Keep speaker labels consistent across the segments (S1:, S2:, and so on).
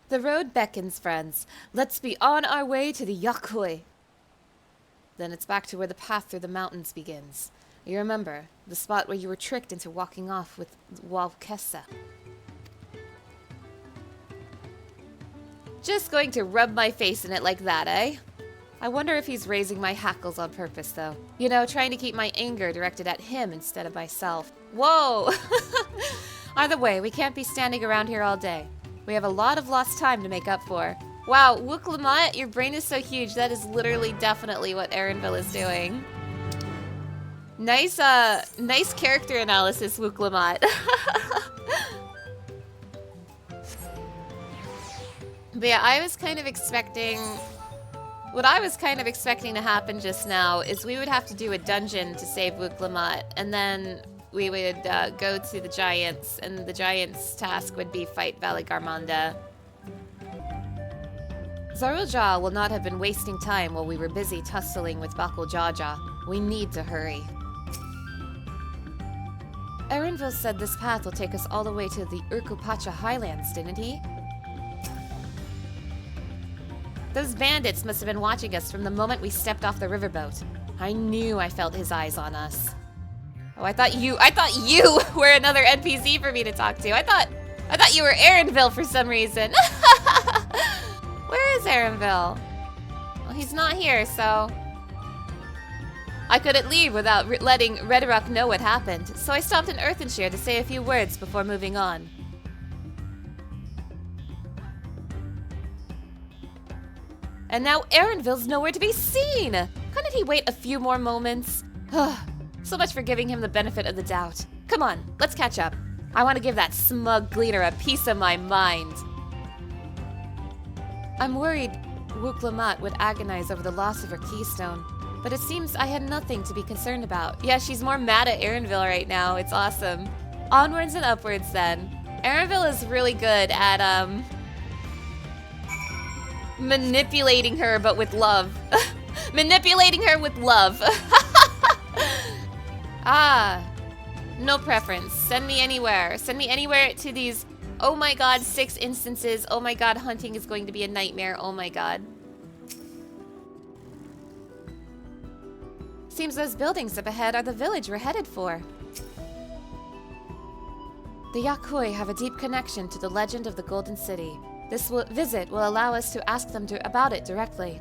S1: The road beckons, friends. Let's be on our way to the Yok Huy. Then it's back to where the path through the mountains begins. You remember, the spot where you were tricked into walking off with Walkessa. Just going to rub my face in it like that, eh? I wonder if he's raising my hackles on purpose, though. You know, trying to keep my anger directed at him instead of myself. Whoa! Either way, we can't be standing around here all day. We have a lot of lost time to make up for. Wow, Wook, your brain is so huge. That is literally definitely what Erenville is doing. Nice character analysis, Wook. But yeah, I was kind of expecting... What I was kind of expecting to happen just now is we would have to do a dungeon to save Wook, and then we would go to the Giants, and the Giants' task would be fight Valigarmanda. Zarulja will not have been wasting time while we were busy tussling with Bakul Jaja. We need to hurry. Erenville said this path will take us all the way to the Urkupacha Highlands, didn't he? Those bandits must have been watching us from the moment we stepped off the riverboat. I knew I felt his eyes on us. Oh, I thought you were another NPC for me to talk to. I thought you were Erenville for some reason. Where is Erenville? Well, he's not here, so... I couldn't leave without letting Redrock know what happened, so I stopped in Earthenshire to say a few words before moving on. And now Erenville's nowhere to be seen! Couldn't he wait a few more moments? So much for giving him the benefit of the doubt. Come on, let's catch up. I want to give that smug gleaner a piece of my mind. I'm worried Wook would agonize over the loss of her keystone, but it seems I had nothing to be concerned about. Yeah, she's more mad at Erenville right now. It's awesome. Onwards and upwards, then. Erenville is really good at, manipulating her, but with love. Manipulating her with love. Ah, no preference. Send me anywhere. Send me anywhere to these, oh my god, 6 instances. Oh my god, hunting is going to be a nightmare. Oh my god. Seems those buildings up ahead are the village we're headed for. The Yok Huy have a deep connection to the legend of the Golden City. This visit will allow us to ask them about it directly.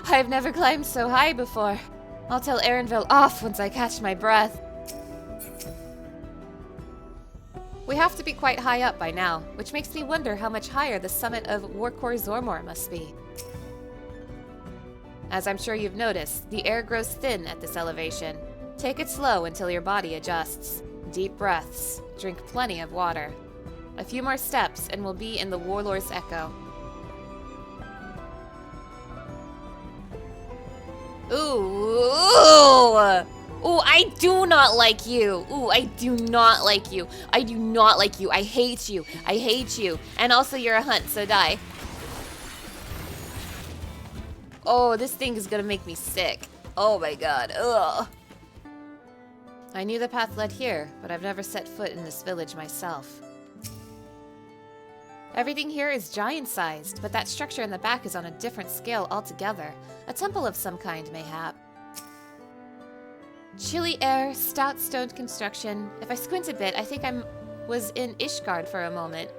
S1: I've never climbed so high before. I'll tell Erenville off once I catch my breath. We have to be quite high up by now, which makes me wonder how much higher the summit of Worqor Zormor must be. As I'm sure you've noticed, the air grows thin at this elevation. Take it slow until your body adjusts. Deep breaths. Drink plenty of water. A few more steps and we'll be in the Warlord's Echo. Ooh! Ooh, I do not like you. Ooh, I do not like you. I do not like you. I hate you. I hate you. And also you're a hunt, so die. Oh, this thing is gonna make me sick. Oh my god. Ugh. I knew the path led here, but I've never set foot in this village myself. Everything here is giant-sized, but that structure in the back is on a different scale altogether. A temple of some kind, mayhap. Chilly air, stout stone construction. If I squint a bit, I think I was in Ishgard for a moment.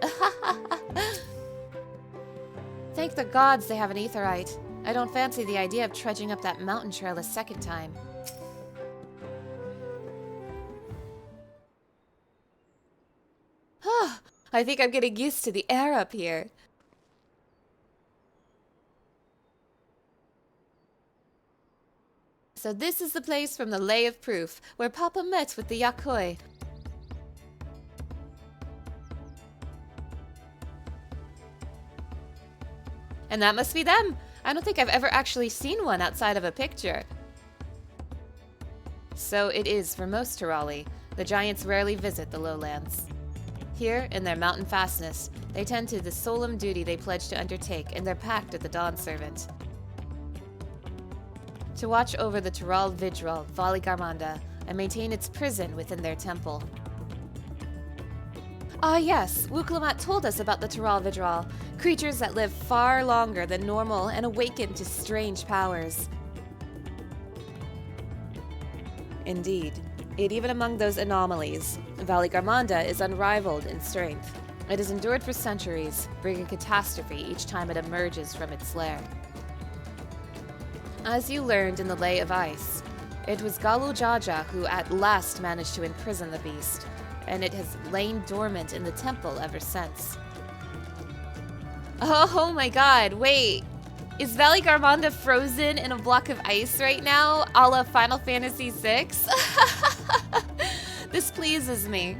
S1: Thank the gods they have an aetherite. I don't fancy the idea of trudging up that mountain trail a second time. I think I'm getting used to the air up here. So this is the place from the Lay of Proof, where Papa met with the Yok Huy. And that must be them. I don't think I've ever actually seen one outside of a picture. So it is for most Tirali. The giants rarely visit the lowlands. Here, in their mountain fastness, they tend to the solemn duty they pledge to undertake in their pact of the Dawn Servant. To watch over the Tural Vidral, Valigarmanda, and maintain its prison within their temple. Ah yes, Wuklamat told us about the Tural Vidral, creatures that live far longer than normal and awaken to strange powers. Indeed. Yet even among those anomalies, Valigarmanda is unrivaled in strength. It has endured for centuries, bringing catastrophe each time it emerges from its lair. As you learned in the Lay of Ice, it was Galu Jaja who at last managed to imprison the beast, and it has lain dormant in the temple ever since. Oh my god, wait! Is Valigarmanda frozen in a block of ice right now, a la Final Fantasy VI? This pleases me.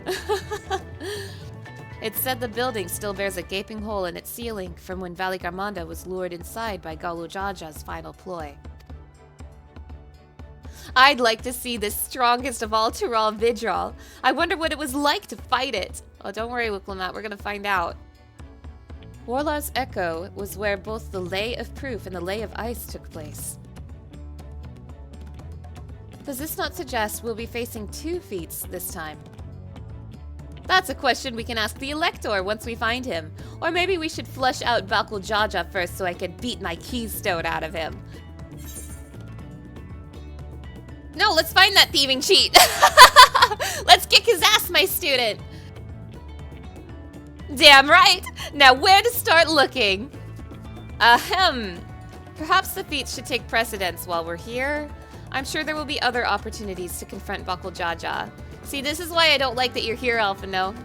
S1: It's said the building still bears a gaping hole in its ceiling from when Valigarmanda was lured inside by Galu Jaja's final ploy. I'd like to see the strongest of all Tural Vidral. I wonder what it was like to fight it. Oh, don't worry, Wuklamat, we're gonna find out. Warlar's Echo was where both the Lay of Proof and the Lay of Ice took place. Does this not suggest we'll be facing 2 feats this time? That's a question we can ask the Elector once we find him. Or maybe we should flush out Balkul Jaja first so I can beat my keystone out of him. No, let's find that thieving cheat! Let's kick his ass, my student! Damn right! Now where to start looking? Ahem. Perhaps the feats should take precedence while we're here. I'm sure there will be other opportunities to confront Balkul Jaja. See, this is why I don't like that you're here, Alphino.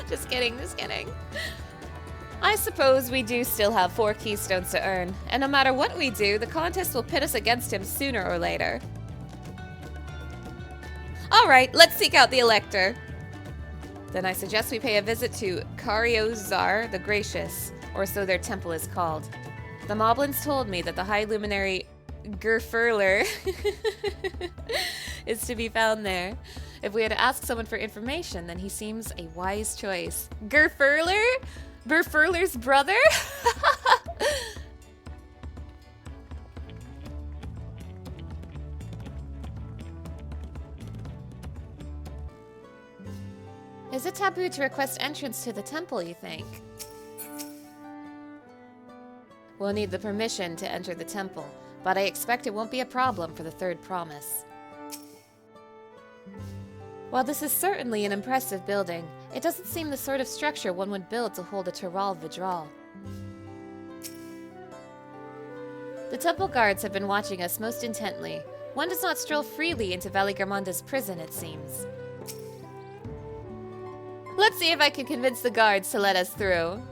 S1: Just kidding, just kidding. I suppose we do still have 4 keystones to earn, and no matter what we do, the contest will pit us against him sooner or later. Alright, let's seek out the Elector. Then I suggest we pay a visit to Karyozar the Gracious, or so their temple is called. The Moblins told me that the High Luminary Gerfurler is to be found there. If we had to ask someone for information, then he seems a wise choice. Gerfurler? Berfurler's brother? Is it taboo to request entrance to the temple, you think? We'll need the permission to enter the temple, but I expect it won't be a problem for the 3rd promise. While this is certainly an impressive building, it doesn't seem the sort of structure one would build to hold a Tural Vidral. The temple guards have been watching us most intently. One does not stroll freely into Valigarmanda's prison, it seems. Let's see if I can convince the guards to let us through.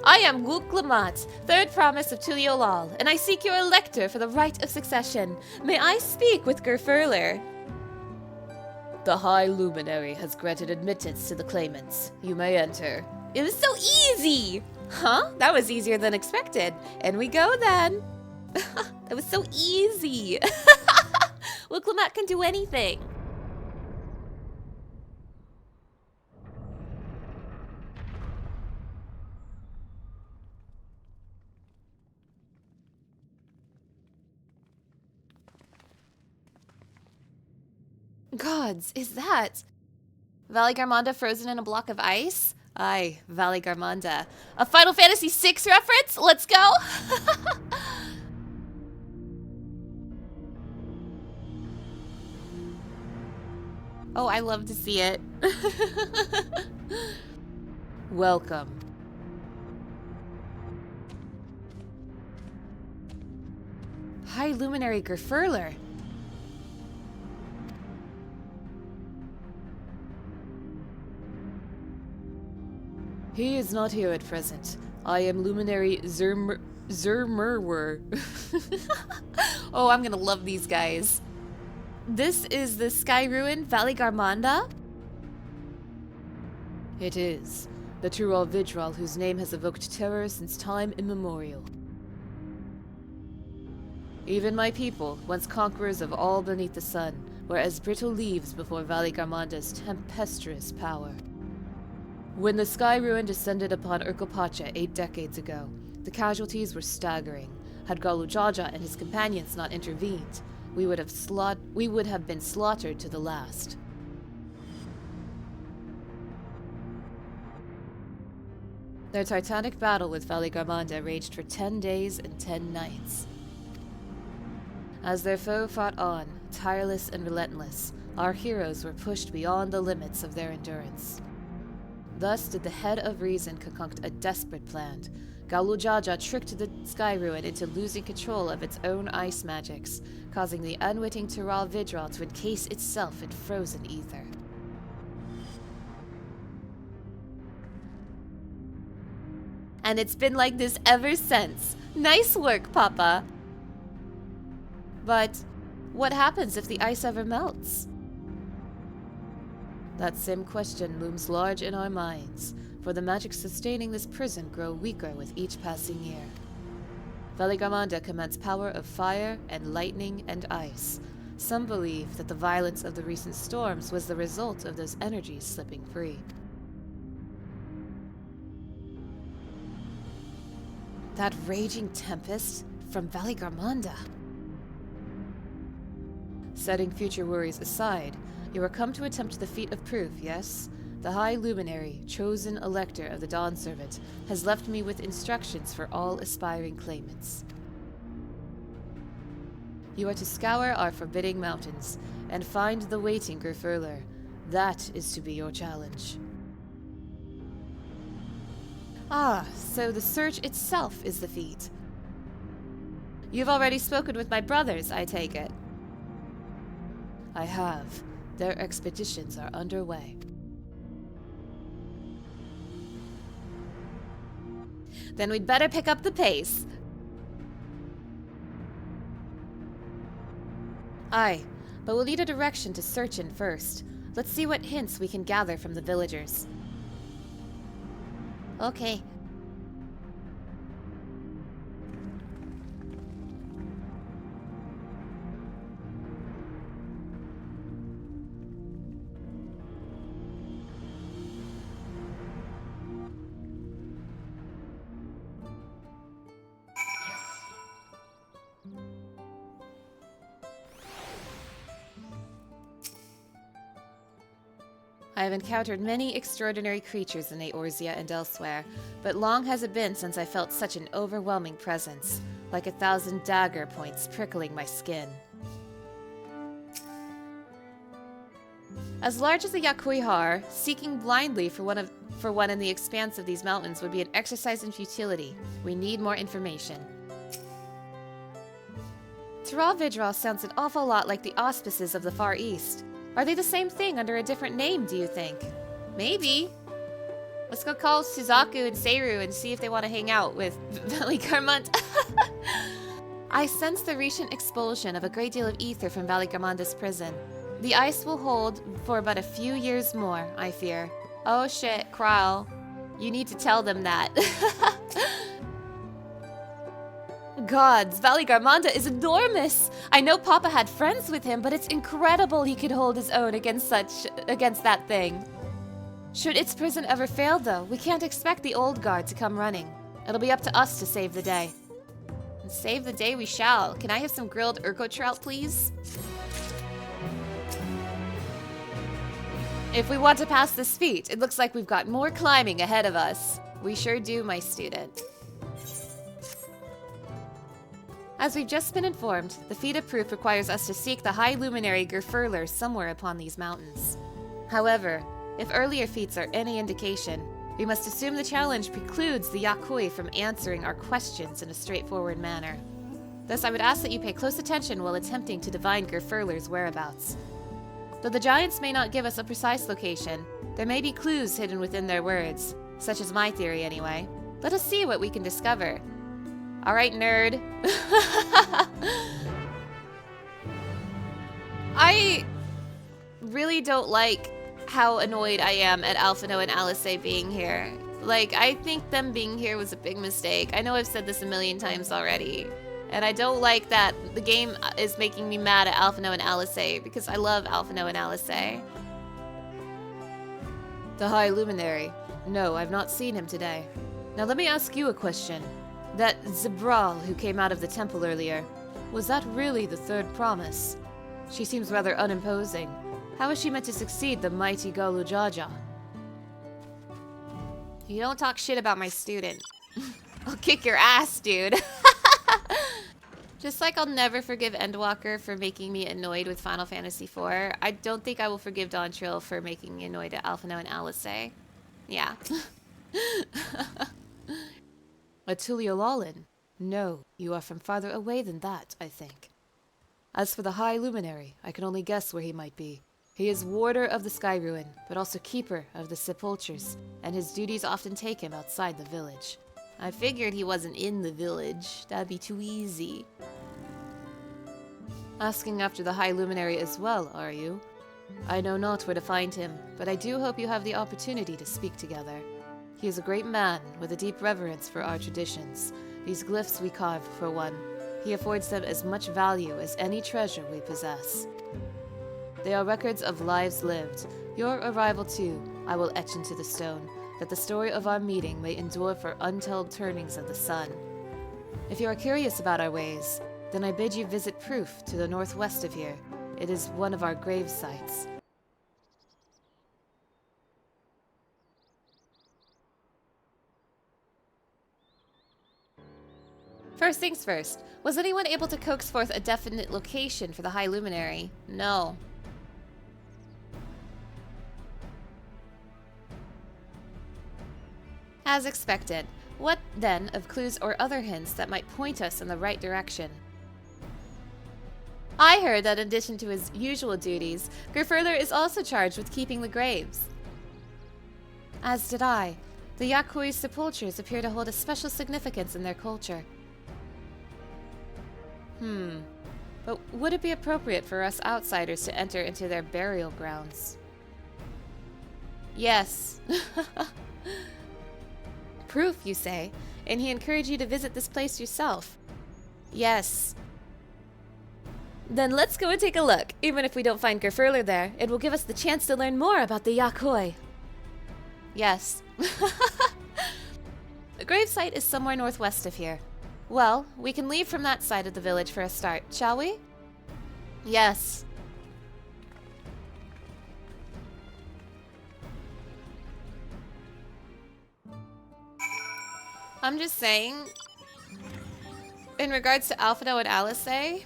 S1: I am Wuklamat, 3rd promise of Tuliyollal, and I seek your Elector for the right of succession. May I speak with Gerfurler? The High Luminary has granted admittance to the claimants. You may enter. It was so easy! Huh? That was easier than expected. And we go then. That was so easy. Wuklamat can do anything. Gods, is that Valigarmanda frozen in a block of ice? Aye, Valigarmanda. A Final Fantasy VI reference? Let's go! Oh, I love to see it. Welcome. High Luminary Gerfurler. He is not here at present. I am Luminary Zormor. Oh, I'm gonna love these guys. This is the Sky Ruin Valigarmanda? It is. The Tural Vidral whose name has evoked terror since time immemorial. Even my people, once conquerors of all beneath the sun, were as brittle leaves before Valigarmanda's tempestuous power. When the Sky Ruin descended upon Urkelpacha 8 decades ago, the casualties were staggering. Had Galu Jaja and his companions not intervened, we would have been slaughtered to the last. Their titanic battle with Valigarmanda raged for 10 days and 10 nights. As their foe fought on, tireless and relentless, our heroes were pushed beyond the limits of their endurance. Thus did the head of reason concoct a desperate plan. Galujaja tricked the Sky Ruin into losing control of its own ice magics, causing the unwitting Tural Vidral to encase itself in frozen ether. And it's been like this ever since. Nice work, Papa! But what happens if the ice ever melts? That same question looms large in our minds, for the magic sustaining this prison grow weaker with each passing year. Valigarmanda commands power of fire and lightning and ice. Some believe that the violence of the recent storms was the result of those energies slipping free. That raging tempest from Valigarmanda. Setting future worries aside, you are come to attempt the feat of proof, yes? The High Luminary, chosen elector of the Dawn Servant, has left me with instructions for all aspiring claimants. You are to scour our forbidding mountains and find the waiting Gerfurler. That is to be your challenge. Ah, so the search itself is the feat. You've already spoken with my brothers, I take it. I have. Their expeditions are underway. Then we'd better pick up the pace. Aye, but we'll need a direction to search in first. Let's see what hints we can gather from the villagers. Okay. I have encountered many extraordinary creatures in Eorzea and elsewhere, but long has it been since I felt such an overwhelming presence, like 1,000 dagger points prickling my skin. As large as the Yok Huy are, seeking blindly for one in the expanse of these mountains would be an exercise in futility. We need more information. Tural Vidral sounds an awful lot like the auspices of the Far East. Are they the same thing under a different name, do you think? Maybe. Let's go call Suzaku and Seiru and see if they want to hang out with Valigarmanda. I sense the recent expulsion of a great deal of ether from Valigarmanda's prison. The ice will hold for but a few years more, I fear. Oh shit, Kral. You need to tell them that. Gods, Valigarmanda is enormous! I know Papa had friends with him, but it's incredible he could hold his own against that thing. Should its prison ever fail, though, we can't expect the old guard to come running. It'll be up to us to save the day. And save the day we shall. Can I have some grilled Urko trout, please? If we want to pass this feat, it looks like we've got more climbing ahead of us. We sure do, my student. As we've just been informed, the feat of proof requires us to seek the High Luminary Gerfurler somewhere upon these mountains. However, if earlier feats are any indication, we must assume the challenge precludes the Yok Huy from answering our questions in a straightforward manner. Thus, I would ask that you pay close attention while attempting to divine Gerfurler's whereabouts. Though the giants may not give us a precise location, there may be clues hidden within their words, such as my theory anyway. Let us see what we can discover. Alright, nerd. I really don't like how annoyed I am at Alphino and Alice being here. Like, I think them being here was a big mistake. I know I've said this a million times already. And I don't like that the game is making me mad at Alphino and Alice because I love Alphino and Alice. The High Luminary. No, I've not seen him today. Now let me ask you a question. That Zebral who came out of the temple earlier, was that really the third promise? She seems rather unimposing. How is she meant to succeed the mighty Galujaja? You don't talk shit about my student. I'll kick your ass, dude. Just like I'll never forgive Endwalker for making me annoyed with Final Fantasy IV, I don't think I will forgive Dawntrail for making me annoyed at Alphinaud and Alisaie. Yeah. A Tuliyollal? No, you are from farther away than that, I think. As for the High Luminary, I can only guess where he might be. He is warder of the Sky Ruin, but also keeper of the sepulchres, and his duties often take him outside the village. I figured he wasn't in the village. That'd be too easy. Asking after the High Luminary as well, are you? I know not where to find him, but I do hope you have the opportunity to speak together. He is a great man, with a deep reverence for our traditions. These glyphs we carve, for one. He affords them as much value as any treasure we possess. They are records of lives lived. Your arrival, too, I will etch into the stone, that the story of our meeting may endure for untold turnings of the sun. If you are curious about our ways, then I bid you visit Proof to the northwest of here. It is one of our grave sites. First things first, was anyone able to coax forth a definite location for the High Luminary? No. As expected, what then of clues or other hints that might point us in the right direction? I heard that in addition to his usual duties, Grifurler is also charged with keeping the graves. As did I. The Yok Huy sepulchres appear to hold a special significance in their culture. But would it be appropriate for us outsiders to enter into their burial grounds? Yes. Proof, you say, and he encouraged you to visit this place yourself? Yes. Then let's go and take a look. Even if we don't find Grifurler there, it will give us the chance to learn more about the Yok Huy. Yes. The gravesite is somewhere northwest of here. Well, we can leave from that side of the village for a start, shall we? Yes. I'm just saying, in regards to Alphinaud and Alisaie,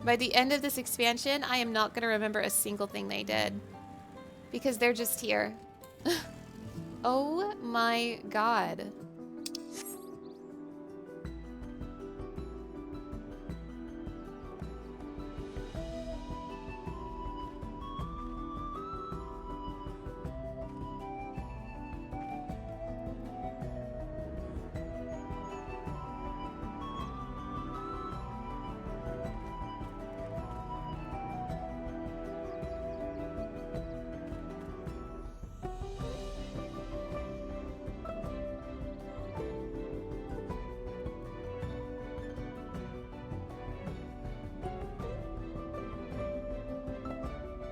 S1: by the end of this expansion, I am not going to remember a single thing they did. Because they're just here. Oh my god.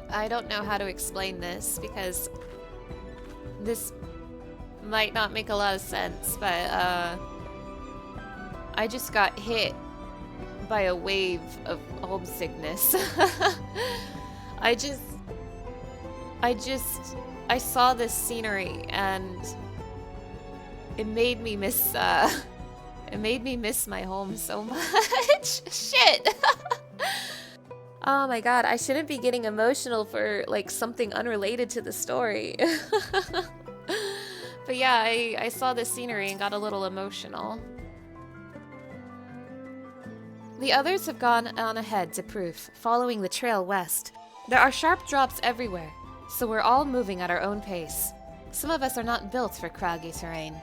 S1: I don't know how to explain this because this might not make a lot of sense, but I just got hit by a wave of homesickness. I saw this scenery and it made me miss my home so much. Shit. Oh my god, I shouldn't be getting emotional for, like, something unrelated to the story. But yeah, I saw this scenery and got a little emotional. The others have gone on ahead to Proof, following the trail west. There are sharp drops everywhere, so we're all moving at our own pace. Some of us are not built for craggy terrain.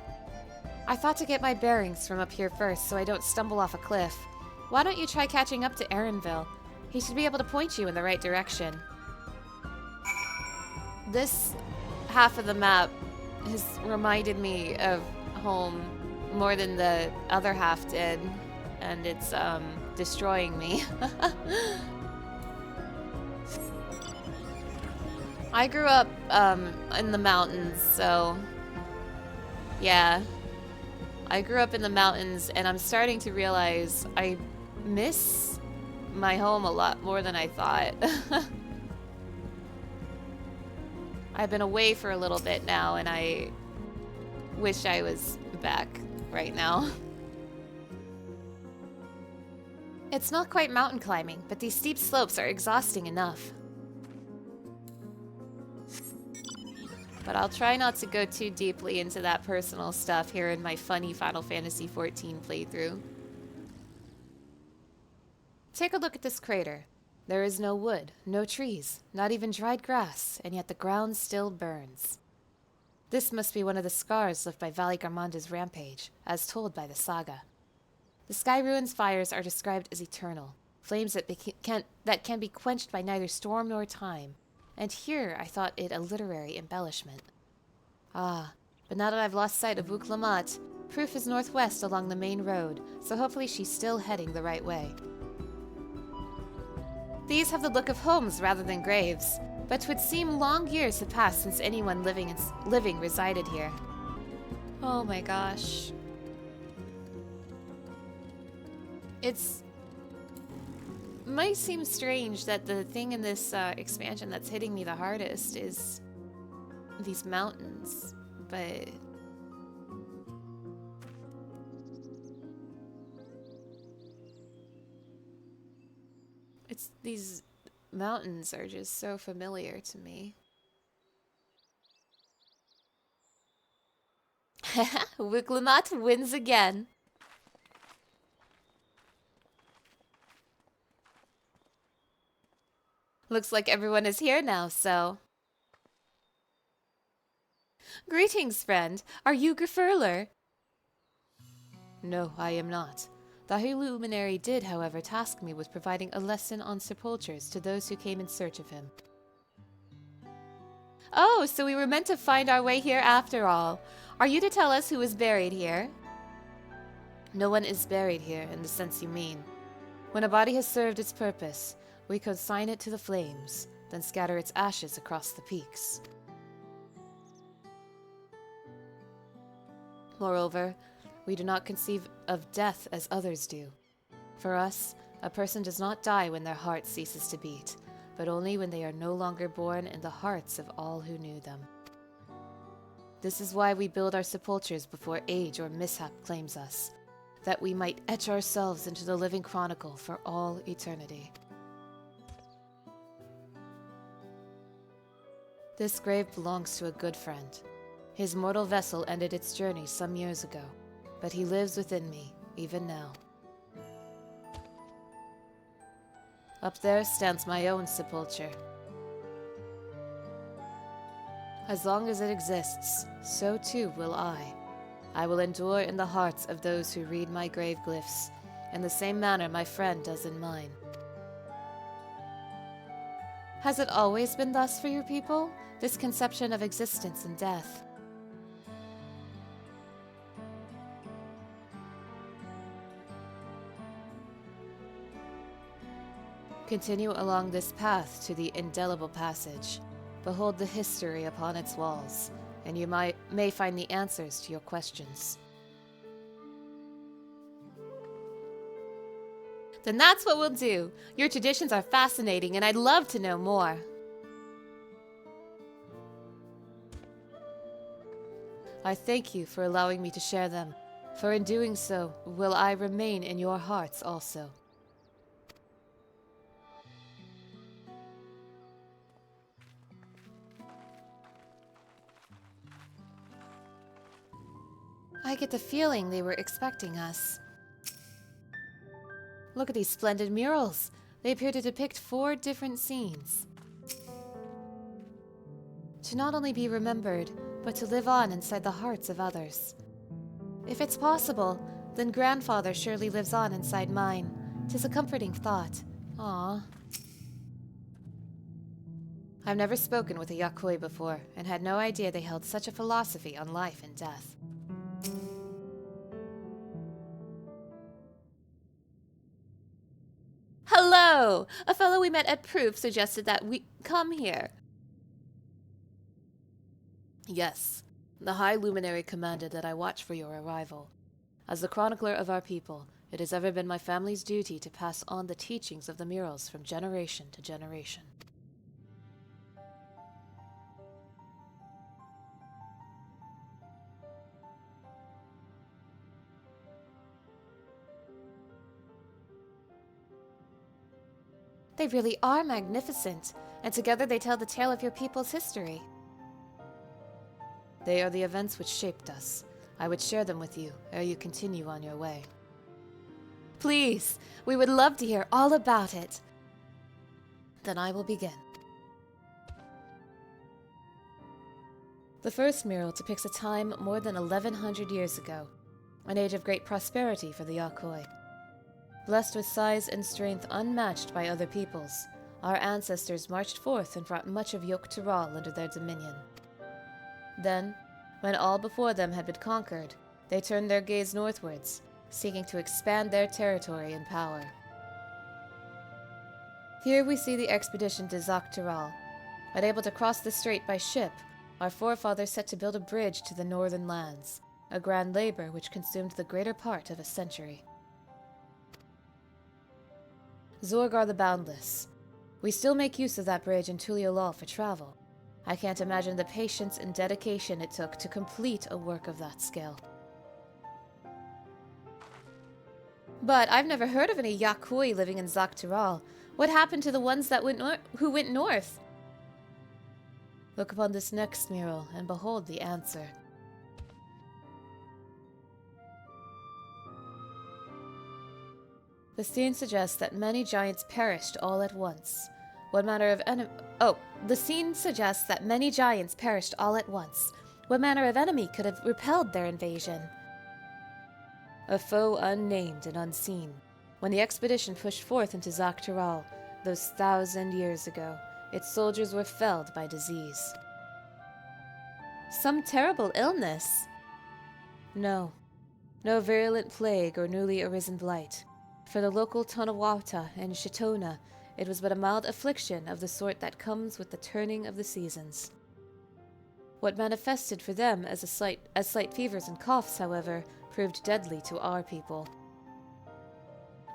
S1: I thought to get my bearings from up here first so I don't stumble off a cliff. Why don't you try catching up to Erenville? He should be able to point you in the right direction. This half of the map has reminded me of home more than the other half did, and it's destroying me. I grew up in the mountains, so yeah. I grew up in the mountains, and I'm starting to realize I miss my home a lot more than I thought. I've been away for a little bit now, and wish I was back right now. It's not quite mountain climbing, but these steep slopes are exhausting enough. But I'll try not to go too deeply into that personal stuff here in my funny Final Fantasy XIV playthrough. Take a look at this crater. There is no wood, no trees, not even dried grass, and yet the ground still burns. This must be one of the scars left by Valigarmanda's rampage, as told by the saga. The Sky Ruins fires are described as eternal, flames that can be quenched by neither storm nor time, and here I thought it a literary embellishment. Ah, but now that I've lost sight of Worqor, proof is northwest along the main road, so hopefully she's still heading the right way. These have the look of homes rather than graves, but 'twould seem long years have passed since anyone living resided here. Oh my gosh. Might seem strange that the thing in this expansion that's hitting me the hardest is these mountains, but these mountains are just so familiar to me. Worqor wins again. Looks like everyone is here now, so... Greetings, friend. Are you Grifurler? No, I am not. The High Luminary did, however, task me with providing a lesson on sepultures to those who came in search of him. Oh, so we were meant to find our way here after all. Are you to tell us who is buried here? No one is buried here in the sense you mean. When a body has served its purpose, we consign it to the flames, then scatter its ashes across the peaks. Moreover, we do not conceive of death as others do. For us, a person does not die when their heart ceases to beat, but only when they are no longer born in the hearts of all who knew them. This is why we build our sepultures before age or mishap claims us, that we might etch ourselves into the living chronicle for all eternity. This grave belongs to a good friend. His mortal vessel ended its journey some years ago, but he lives within me, even now. Up there stands my own sepulture. As long as it exists, so too will I. I will endure in the hearts of those who read my grave glyphs, in the same manner my friend does in mine. Has it always been thus for your people, this conception of existence and death? Continue along this path to the indelible passage. Behold the history upon its walls, and you may find the answers to your questions. Then that's what we'll do. Your traditions are fascinating, and I'd love to know more. I thank you for allowing me to share them, for in doing so, will I remain in your hearts also. I get the feeling they were expecting us. Look at these splendid murals. They appear to depict 4 different scenes. To not only be remembered, but to live on inside the hearts of others. If it's possible, then grandfather surely lives on inside mine. 'Tis a comforting thought. Aww. I've never spoken with a Yok Huy before, and had no idea they held such a philosophy on life and death. Hello! A fellow we met at Proof suggested that we come here. Yes, the High Luminary commanded that I watch for your arrival. As the chronicler of our people, it has ever been my family's duty to pass on the teachings of the murals from generation to generation. They really are magnificent, and together they tell the tale of your people's history.
S2: They are the events which shaped us. I would share them with you ere you continue on your way.
S1: Please, we would love to hear all about it.
S2: Then I will begin. The first mural depicts a time more than 1100 years ago, an age of great prosperity for the Yok Huy. Blessed with size and strength unmatched by other peoples, our ancestors marched forth and brought much of Yok under their dominion. Then, when all before them had been conquered, they turned their gaze northwards, seeking to expand their territory and power. Here we see the expedition to Dawntrail. Unable to cross the strait by ship, our forefathers set to build a bridge to the northern lands, a grand labor which consumed the greater part of a century. Worqor the Boundless. We still make use of that bridge in Tuliyollal for travel. I can't imagine the patience and dedication it took to complete a work of that scale.
S1: But I've never heard of any Yok Huy living in Dawntrail. What happened to the ones that went north?
S2: Look upon this next mural and behold the answer. The scene suggests that many giants perished all at once.
S1: The scene suggests that many giants perished all at once. What manner of enemy could have repelled their invasion?
S2: A foe unnamed and unseen. When the expedition pushed forth into Dawntrail, those 1,000 years ago, its soldiers were felled by disease.
S1: Some terrible illness?
S2: No virulent plague or newly arisen blight. For the local Tonawata and Shitona, it was but a mild affliction of the sort that comes with the turning of the seasons. What manifested for them as slight fevers and coughs, however, proved deadly to our people.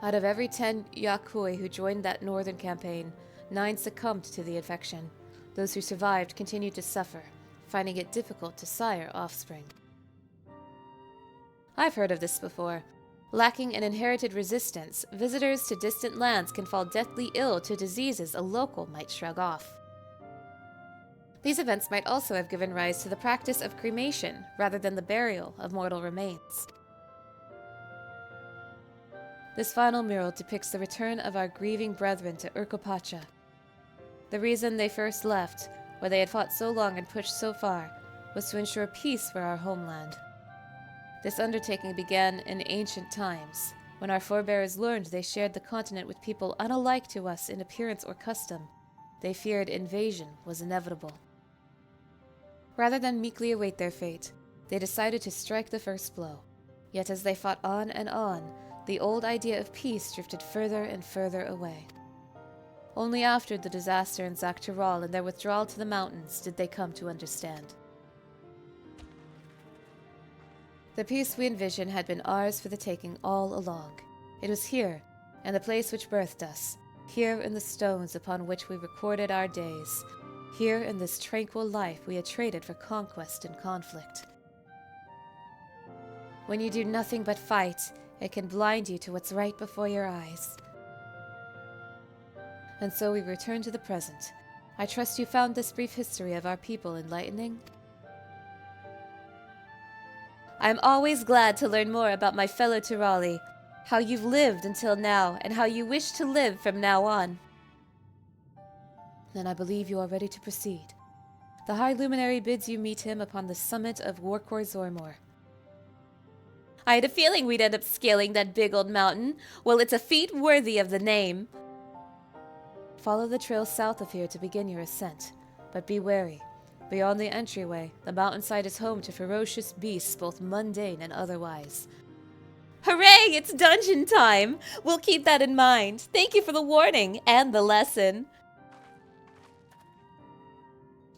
S2: Out of every 10 Yok Huy who joined that northern campaign, 9 succumbed to the infection. Those who survived continued to suffer, finding it difficult to sire offspring.
S1: I've heard of this before. Lacking an inherited resistance, visitors to distant lands can fall deathly ill to diseases a local might shrug off. These events might also have given rise to the practice of cremation rather than the burial of mortal remains.
S2: This final mural depicts the return of our grieving brethren to Urkopacha. The reason they first left, where they had fought so long and pushed so far, was to ensure peace for our homeland. This undertaking began in ancient times, when our forebears learned they shared the continent with people unalike to us in appearance or custom. They feared invasion was inevitable. Rather than meekly await their fate, they decided to strike the first blow. Yet as they fought on and on, the old idea of peace drifted further and further away. Only after the disaster in Dawntrail and their withdrawal to the mountains did they come to understand. The peace we envision had been ours for the taking all along. It was here, in the place which birthed us, here in the stones upon which we recorded our days, here in this tranquil life we had traded for conquest and conflict. When you do nothing but fight, it can blind you to what's right before your eyes. And so we return to the present. I trust you found this brief history of our people enlightening?
S1: I'm always glad to learn more about my fellow Tirali, how you've lived until now, and how you wish to live from now on.
S2: Then I believe you are ready to proceed. The High Luminary bids you meet him upon the summit of Worqor Zormor.
S1: I had a feeling we'd end up scaling that big old mountain. Well, it's a feat worthy of the name.
S2: Follow the trail south of here to begin your ascent, but be wary. Beyond the entryway, the mountainside is home to ferocious beasts, both mundane and otherwise.
S1: Hooray! It's dungeon time! We'll keep that in mind. Thank you for the warning and the lesson.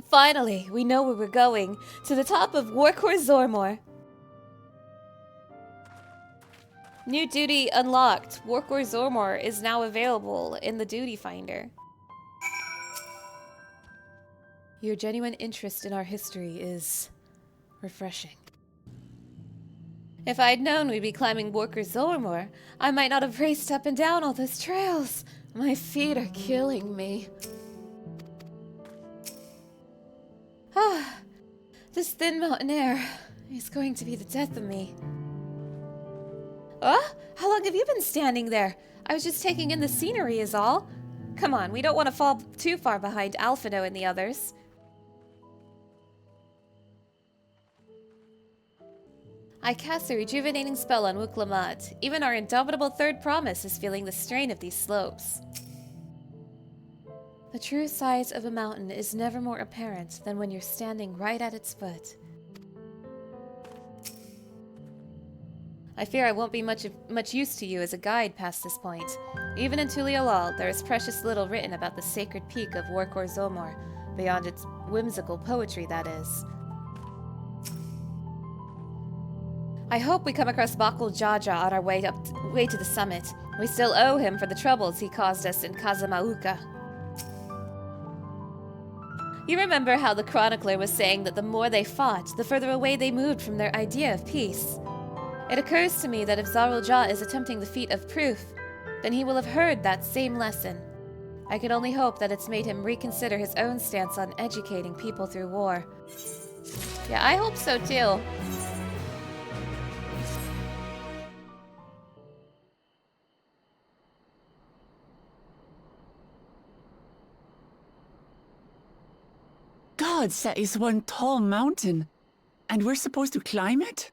S1: Finally, we know where we're going. To the top of Worqor Zormor. New duty unlocked. Worqor Zormor is now available in the duty finder.
S2: Your genuine interest in our history is refreshing.
S1: If I'd known we'd be climbing Worqor Zormor, I might not have raced up and down all those trails.
S2: My feet are killing me. Ah, this thin mountain air is going to be the death of me. Oh, how long have you been standing there? I was just taking in the scenery is all. Come on, we don't want to fall too far behind Alphino and the others. I cast a rejuvenating spell on Wuklamat. Even our indomitable third promise is feeling the strain of these slopes. The true size of a mountain is never more apparent than when you're standing right at its foot. I fear I won't be much use to you as a guide past this point. Even in Tuliyollal, there is precious little written about the sacred peak of Worqor Zormor, beyond its whimsical poetry, that is. I hope we come across Bakul Jaja on our way to the summit. We still owe him for the troubles he caused us in Kazamauka. You remember how the chronicler was saying that the more they fought, the further away they moved from their idea of peace. It occurs to me that if Zarulja is attempting the feat of proof, then he will have heard that same lesson. I can only hope that it's made him reconsider his own stance on educating people through war. Yeah, I hope so too.
S3: Gods, that is one tall mountain. And we're supposed to climb it?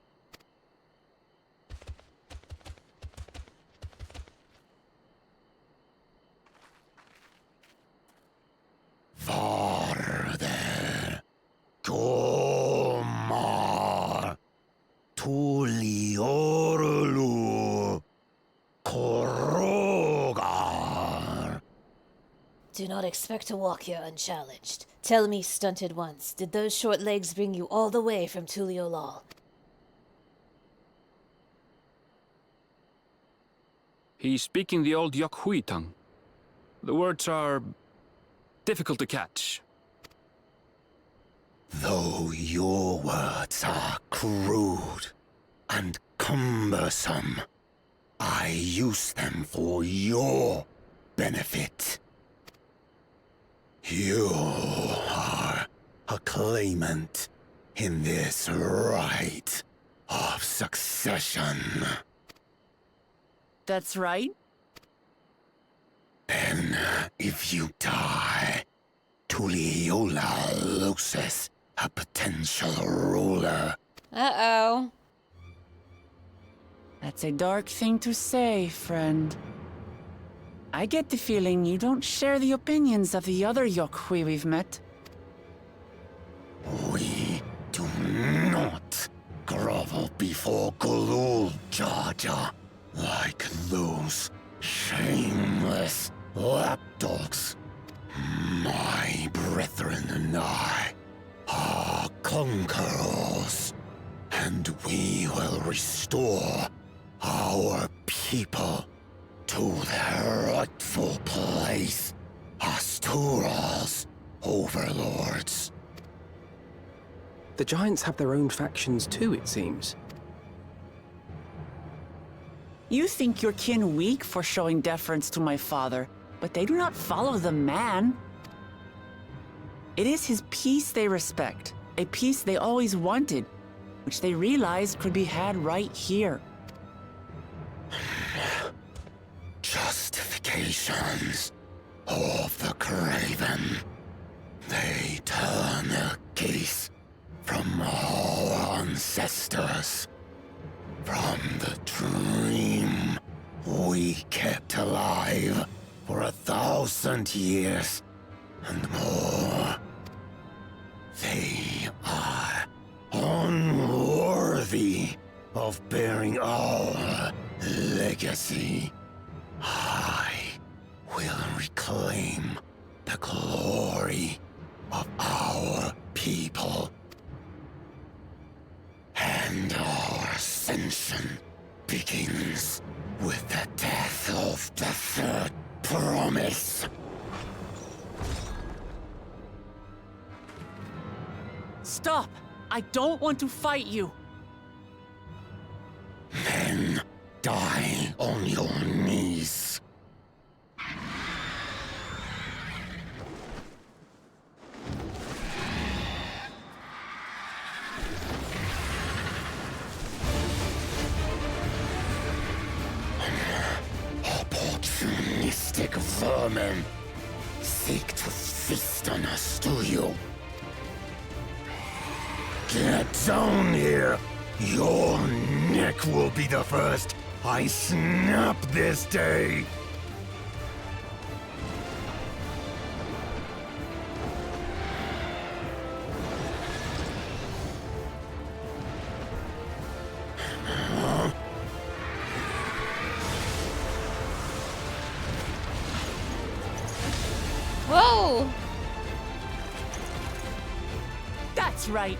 S4: Farther. Zormor. Tuliyollal. Korogar.
S2: Do not expect to walk here unchallenged. Tell me, stunted ones, did those short legs bring you all the way from Tuliyollal?
S5: He's speaking the old Yok Huy tongue. The words are difficult to catch.
S4: Though your words are crude and cumbersome, I use them for your benefit. You are a claimant in this right of succession.
S3: That's right.
S4: Then, if you die, Tuliyollal loses a potential ruler.
S2: Uh-oh.
S3: That's a dark thing to say, friend. I get the feeling you don't share the opinions of the other Yok Huy we've met.
S4: We do not grovel before Gulul Jaja like those shameless lapdogs. My brethren and I are conquerors, and we will restore our people to their rightful place as Tural's overlords.
S6: The Giants have their own factions too, it seems.
S3: You think your kin weak for showing deference to my father, but they do not follow the man. It is his peace they respect, a peace they always wanted, which they realized could be had right here.
S4: Justifications of the craven. They turn their gaze from our ancestors, from the dream we kept alive for 1,000 years and more. They are unworthy of bearing our legacy. I will reclaim the glory of our people. And our ascension begins with the death of the third promise.
S3: Stop! I don't want to fight you!
S4: Then die on your knees. mystic vermin seek to feast on us, do you? Get down here! Your neck will be the first I snap this day!
S1: Whoa!
S3: That's right.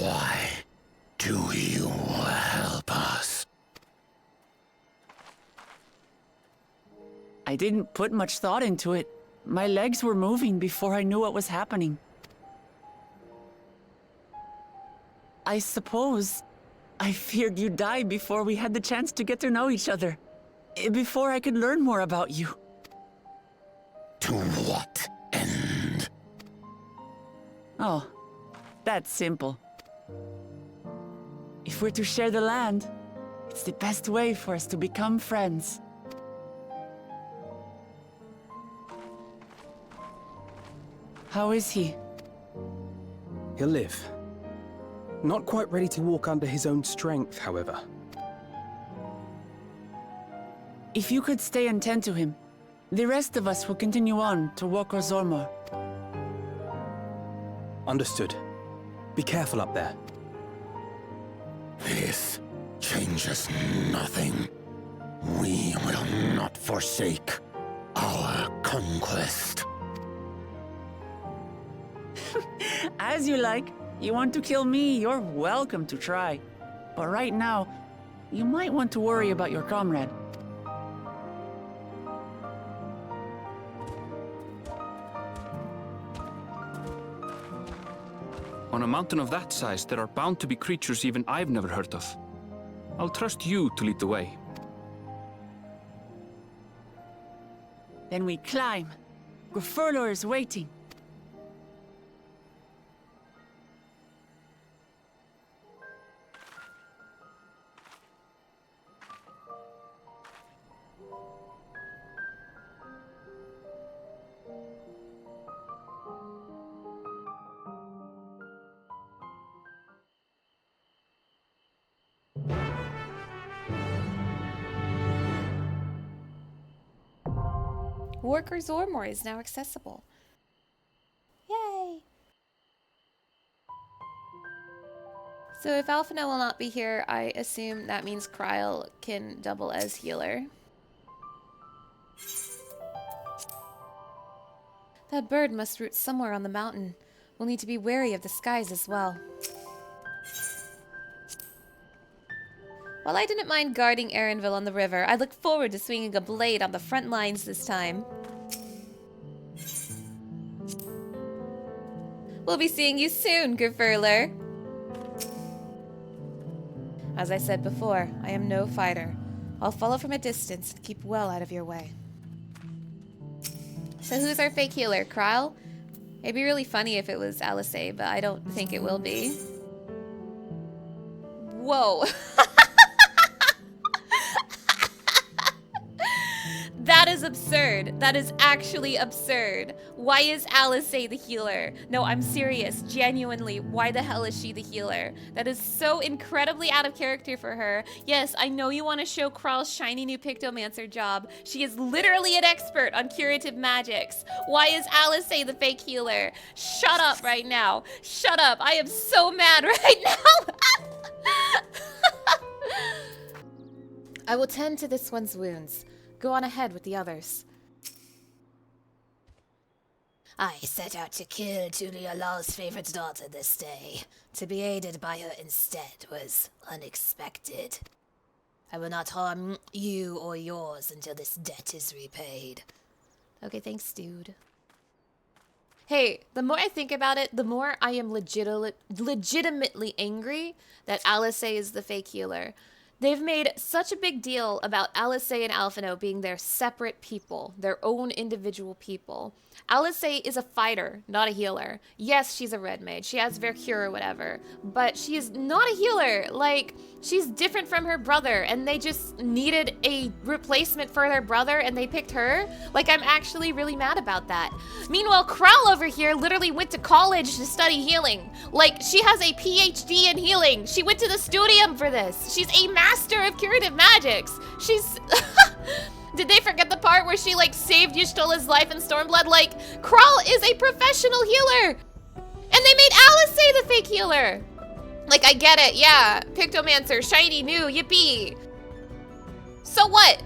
S4: Why do you help us?
S3: I didn't put much thought into it. My legs were moving before I knew what was happening. I suppose I feared you'd die before we had the chance to get to know each other. Before I could learn more about you.
S4: To what end?
S3: Oh, that's simple. If we're to share the land, it's the best way for us to become friends. How is he?
S6: He'll live. Not quite ready to walk under his own strength, however.
S3: If you could stay and tend to him, the rest of us will continue on to Worqor Zormor.
S6: Understood. Be careful up there.
S4: This changes nothing. We will not forsake our conquest.
S3: As you like. You want to kill me, you're welcome to try. But right now, you might want to worry about your comrade.
S5: On a mountain of that size, there are bound to be creatures even I've never heard of. I'll trust you to lead the way.
S3: Then we climb. Worqor is waiting.
S2: Worqor Zormor is now accessible. Yay! So if Alphinaud will not be here, I assume that means Kryl can double as healer. That bird must root somewhere on the mountain. We'll need to be wary of the skies as well. While I didn't mind guarding Erenville on the river, I look forward to swinging a blade on the front lines this time. We'll be seeing you soon, Gerfurler. As I said before, I am no fighter. I'll follow from a distance and keep well out of your way. So who's our fake healer, Kryl? It'd be really funny if it was Alisei, but I don't think it will be. Whoa. That is absurd. That is actually absurd. Why is Alisei the healer? No, I'm serious. Genuinely, why the hell is she the healer? That is so incredibly out of character for her. Yes, I know you want to show Kral's shiny new Pictomancer job. She is literally an expert on curative magics. Why is Alisei the fake healer? Shut up right now. Shut up. I am so mad right now. I will tend to this one's wounds. Go on ahead with the others. I set out to kill Tuliyollal's favorite daughter this day. To be aided by her instead was unexpected. I will not harm you or yours until this debt is repaid.
S1: Okay, thanks, dude. Hey, the more I think about it, the more I am legitimately angry that Alisei is the fake healer. They've made such a big deal about Alisei and Alphino being their separate people, their own individual people. Alisei is a fighter, not a healer. Yes, she's a red mage. She has Worqor or whatever, but she is not a healer. Like, she's different from her brother, and they just needed a replacement for their brother, and they picked her. Like, I'm actually really mad about that. Meanwhile, Kral over here literally went to college to study healing. Like, she has a PhD in healing. She went to the studium for this. She's a master of curative magics. She's... Did they forget the part where she, like, saved Y'shtola's life in Stormblood? Like, Kral is a professional healer! And they made Alisei the fake healer! Like, I get it, yeah. Pictomancer, shiny, new, yippee! So what?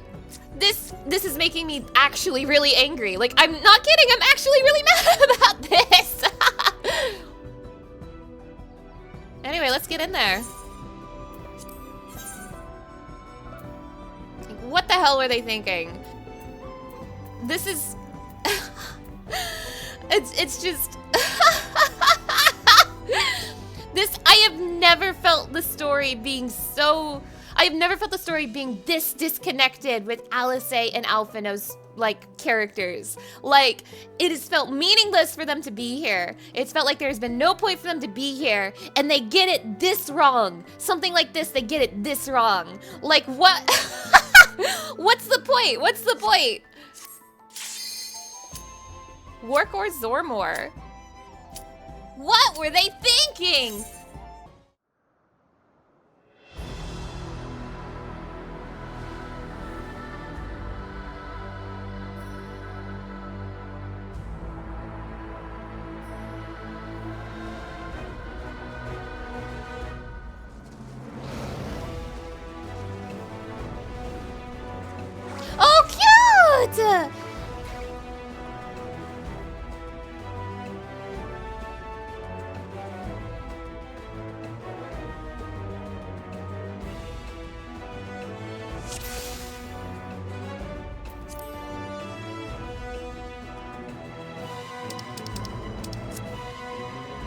S1: This is making me actually really angry. Like, I'm not kidding, I'm actually really mad about this! Anyway, let's get in there. What the hell were they thinking? This is... it's just... I have never felt the story being so... I have never felt the story being this disconnected with Alisei and Alphino's, like, characters. Like, it has felt meaningless for them to be here. It's felt like there's been no point for them to be here, and they get it this wrong. Something like this, they get it this wrong. Like, what? What's the point? What's the point? Worqor Zormor. What were they thinking? Oh, cute!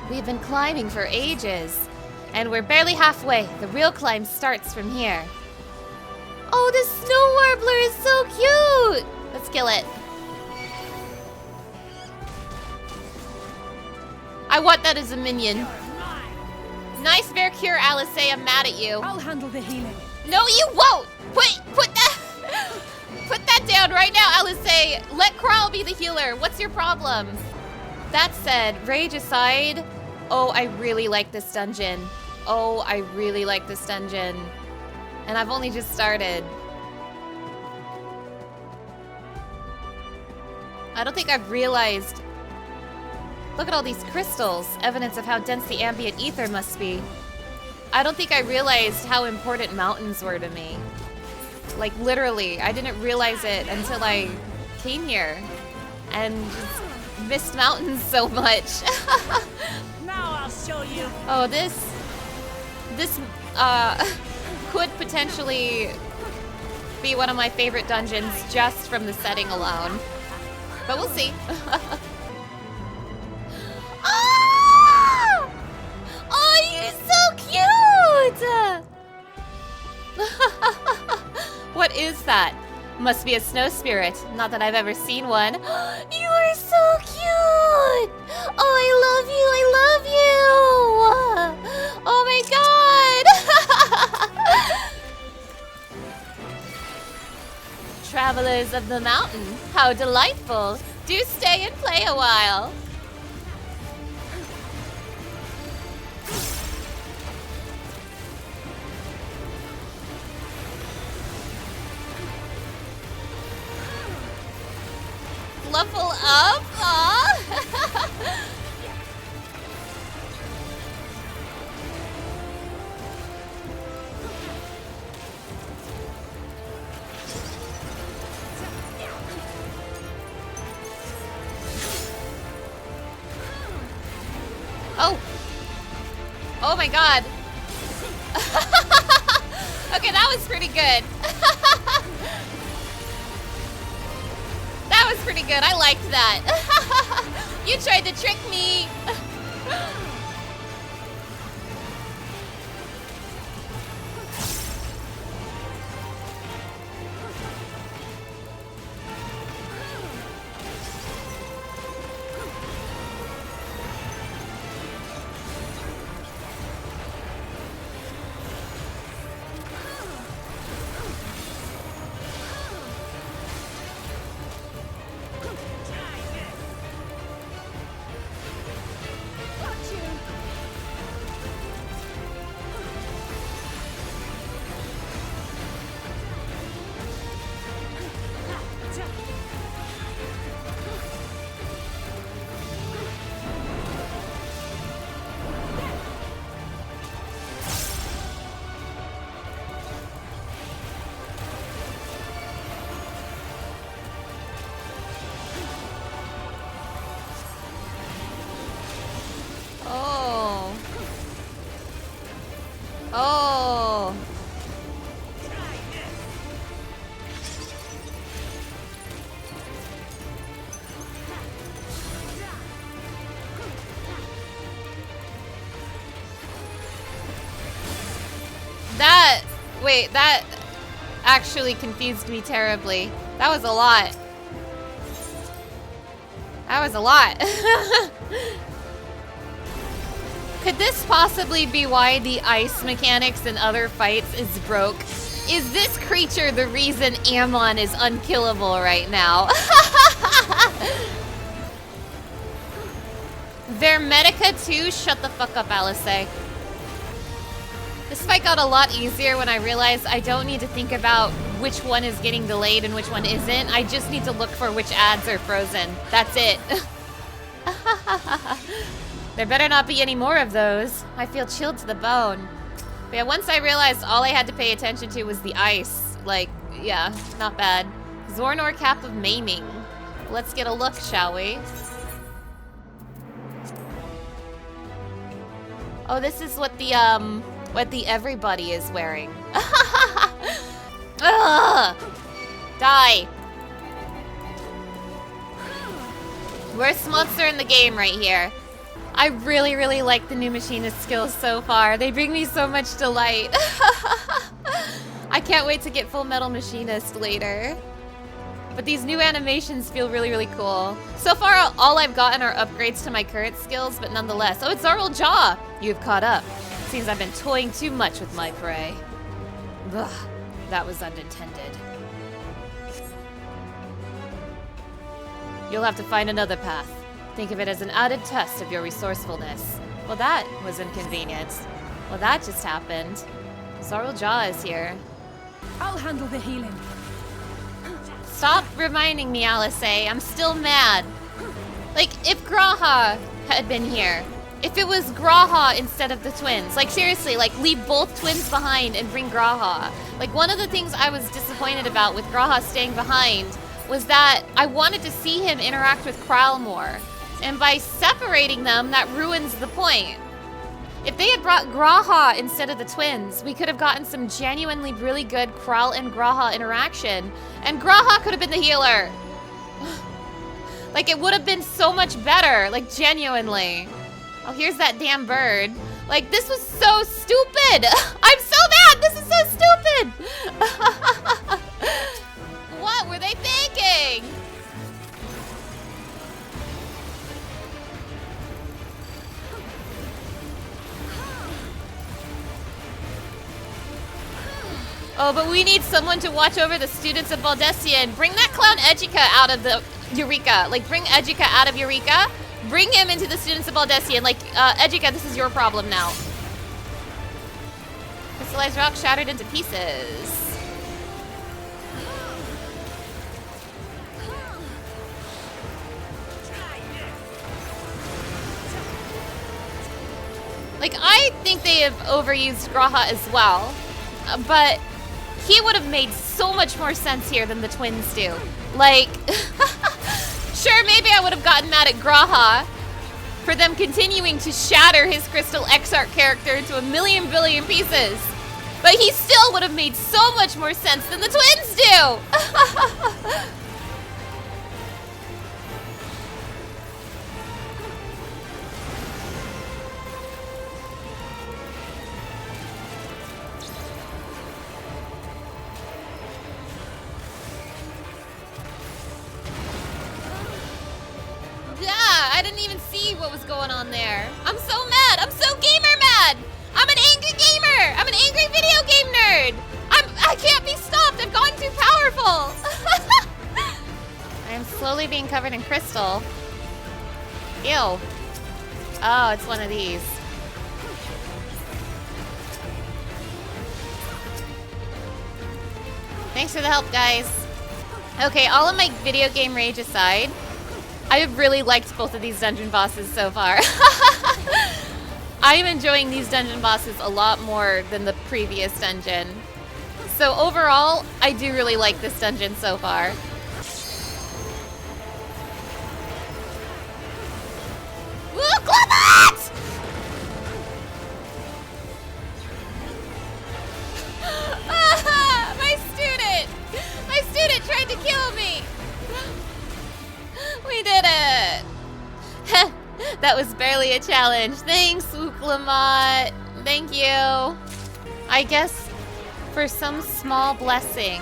S1: We've been climbing for ages, and we're barely halfway. The real climb starts from here. Oh, the snow warbler is so cute! Let's kill it. I want that as a minion. Nice Worqor, Alisei. I'm mad at you.
S7: I'll handle the healing.
S1: No, you won't! Put that down right now, Alisei. Let Kral be the healer. What's your problem? That said, rage aside, oh, I really like this dungeon. Oh, I really like this dungeon. And I've only just started. I don't think I've realized. Look at all these crystals, evidence of how dense the ambient ether must be. I don't think I realized how important mountains were to me. Like, literally, I didn't realize it until I came here and just missed mountains so much.
S7: Now I'll show you.
S1: Oh, this could potentially be one of my favorite dungeons just from the setting alone. But we'll see. Oh! Oh, you're so cute! What is that? Must be a snow spirit. Not that I've ever seen one. You are so cute! Oh, I love you! Oh my god! Travelers of the mountain, how delightful! Do stay and play a while. Level up? Aww. Oh my god. Okay, that was pretty good. That was pretty good. I liked that. You tried to trick me. Oh. Oh. Wait, that actually confused me terribly. That was a lot. That was a lot. Could this possibly be why the ice mechanics in other fights is broke? Is this creature the reason Ammon is unkillable right now? They're Medica too? Shut the fuck up, Alice. This fight got a lot easier when I realized I don't need to think about which one is getting delayed and which one isn't. I just need to look for which ads are frozen. That's it. There better not be any more of those. I feel chilled to the bone. But yeah, once I realized all I had to pay attention to was the ice. Like, yeah, not bad. Zornor Cap of Maiming. Let's get a look, shall we? Oh, this is what the everybody is wearing. Ugh! Die. Worst monster in the game right here. I really, really like the new machinist skills so far. They bring me so much delight. I can't wait to get Full Metal Machinist later. But these new animations feel really, really cool. So far, all I've gotten are upgrades to my current skills, but nonetheless. Oh, it's Zarl Jaw! You've caught up. Seems I've been toying too much with my prey. Ugh, that was unintended. You'll have to find another path. Think of it as an added test of your resourcefulness. Well, that was inconvenient. Well, that just happened. Zarl Jaw is here.
S7: I'll handle the healing.
S1: Stop reminding me, Alice. I'm still mad. Like, if Graha had been here, if it was Graha instead of the twins, like seriously, like leave both twins behind and bring Graha. Like one of the things I was disappointed about with Graha staying behind was that I wanted to see him interact with Kral more. And by separating them, that ruins the point. If they had brought Graha instead of the twins, we could have gotten some genuinely really good Kral and Graha interaction. And Graha could have been the healer. Like, it would have been so much better, like, genuinely. Oh, here's that damn bird. Like, this was so stupid. I'm so mad. This is so stupid. What were they thinking? Oh, but we need someone to watch over the students of Baldesion. Bring that clown Ejika out of the Eureka. Like, bring Ejika out of Eureka. Bring him into the students of Baldesion. Like, Ejika, this is your problem now. Crystallized rock shattered into pieces. Like, I think they have overused Graha as well. But he would have made so much more sense here than the twins do. Like, sure, maybe I would have gotten mad at Graha for them continuing to shatter his Crystal Exarch character into a million billion pieces. But he still would have made so much more sense than the twins do! I didn't even see what was going on there. I'm so mad. I'm so gamer mad. I'm an angry gamer. I'm an angry video game nerd. I can't be stopped. I've gone too powerful. I am slowly being covered in crystal. Ew. Oh, it's one of these. Thanks for the help, guys. Okay, all of my video game rage aside, I have really liked both of these dungeon bosses so far. I am enjoying these dungeon bosses a lot more than the previous dungeon. So overall, I do really like this dungeon so far. Woo, Clement! My student tried to kill me! We did it! That was barely a challenge. Thanks, Wooklamat. Thank you. I guess for some small blessing.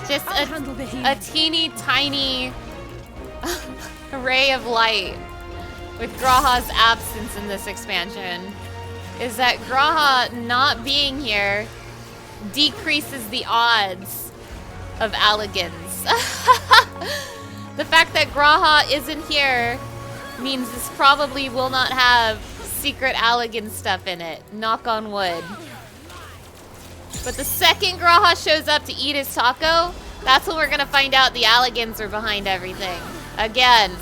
S1: Just a teeny tiny ray of light with Graha's absence in this expansion is that Graha not being here decreases the odds of Alligans. The fact that Graha isn't here means this probably will not have secret Allagan stuff in it. Knock on wood. But the second Graha shows up to eat his taco, that's when we're gonna find out the Alligans are behind everything. Again.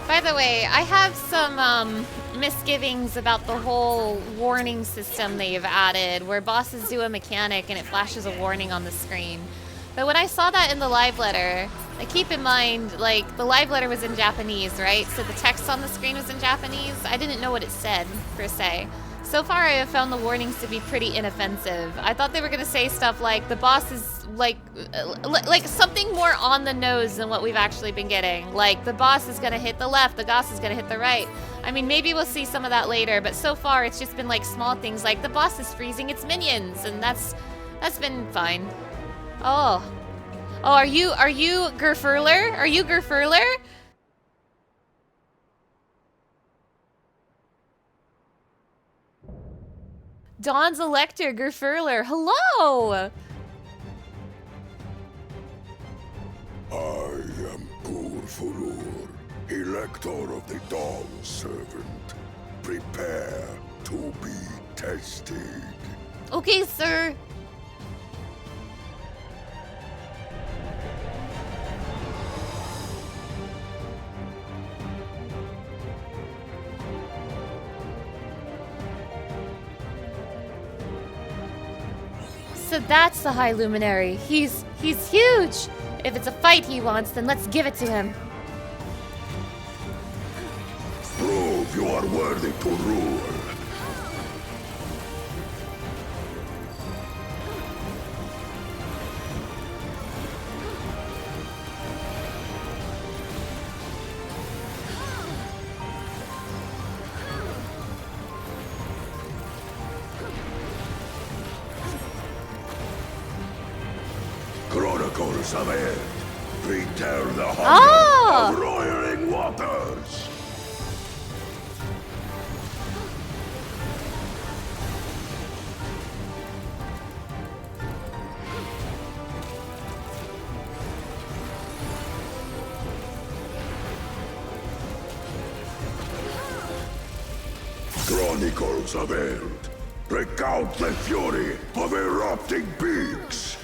S1: By the way, I have some misgivings about the whole warning system they've added, where bosses do a mechanic and it flashes a warning on the screen. But when I saw that in the live letter, like, keep in mind, like, the live letter was in Japanese, right? So the text on the screen was in Japanese. I didn't know what it said, per se. So far, I have found the warnings to be pretty inoffensive. I thought they were gonna say stuff like, the boss is, like something more on the nose than what we've actually been getting. Like, the boss is gonna hit the left, the boss is gonna hit the right. I mean, maybe we'll see some of that later, but so far, it's just been, like, small things like, the boss is freezing its minions, and that's been fine. Oh. Oh, are you Gerfurler? Are you Gerfurler? Dawn's Elector, Gerfurler. Hello!
S4: I am Gerfurler, Elector of the Dawn Servant. Prepare to be tested.
S1: Okay, sir. So that's the High Luminary. He's huge. If it's a fight he wants, then let's give it to him.
S4: Prove you are worthy to rule. Chronicles of Earth, retell the hunger of roiling waters. Chronicles of Earth, recount the fury of erupting beaks.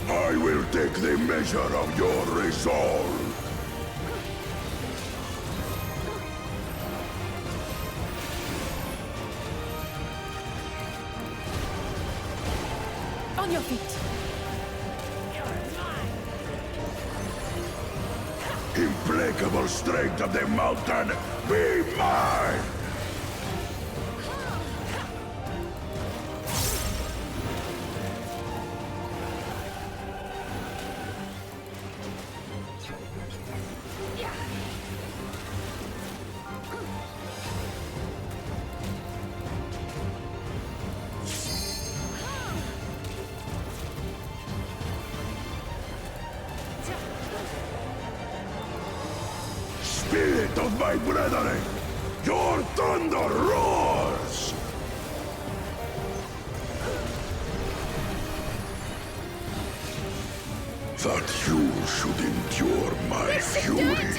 S4: I will take the measure of your resolve.
S7: On your feet.
S4: Implacable strength of the mountain, be mine! Spirit of my brethren, your thunder roars! That you should endure my fury.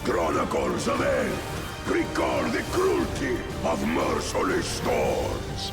S4: Chronicles of Hell, recall the cruelty of merciless storms.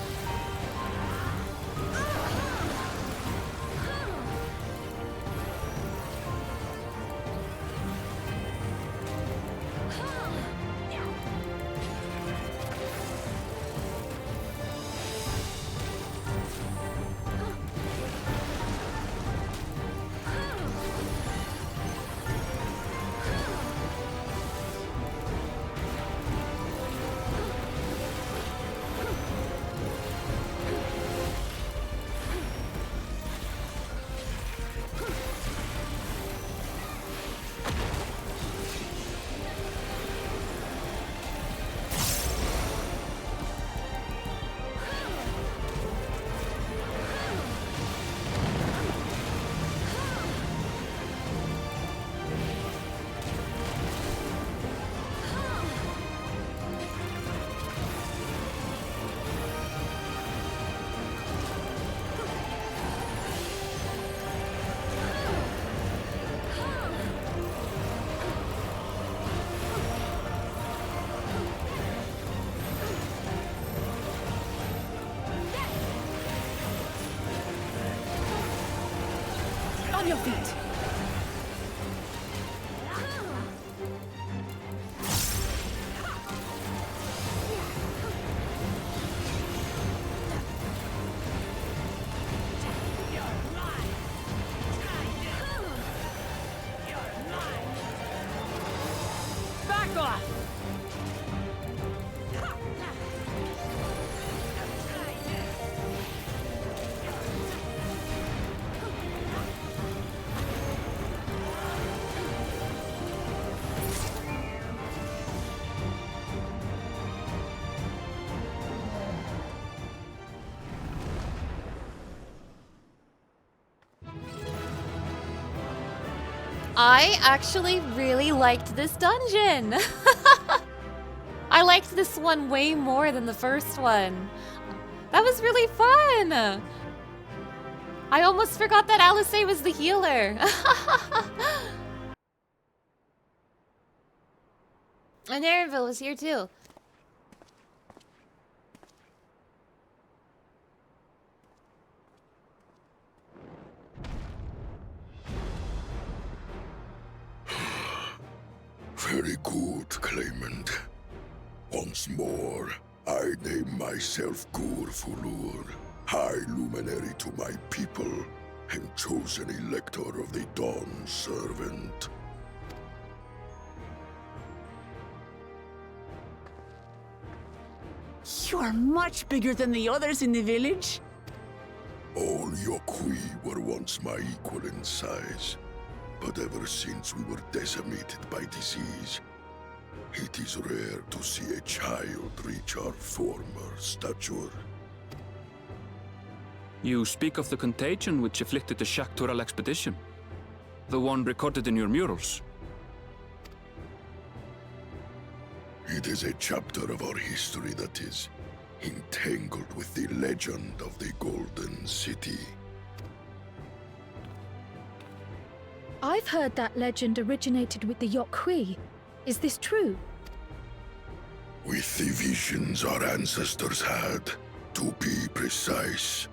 S7: On your feet. Back off!
S1: I actually really liked this dungeon. I liked this one way more than the first one. That was really fun. I almost forgot that Alice was the healer. And Erinville was here too.
S4: Very good, claimant. Once more, I name myself Gur Fulur, High Luminary to my people, and chosen Elector of the Dawn Servant.
S3: You are much bigger than the others in the village.
S4: All Yok Huy were once my equal in size, but ever since we were decimated by disease, it is rare to see a child reach our former stature.
S5: You speak of the contagion which afflicted the Shaktural expedition. The one recorded in your murals.
S4: It is a chapter of our history that is entangled with the legend of the Golden City.
S8: I've heard that legend originated with the Yok Huy. Is this true?
S4: With the visions our ancestors had, to be precise.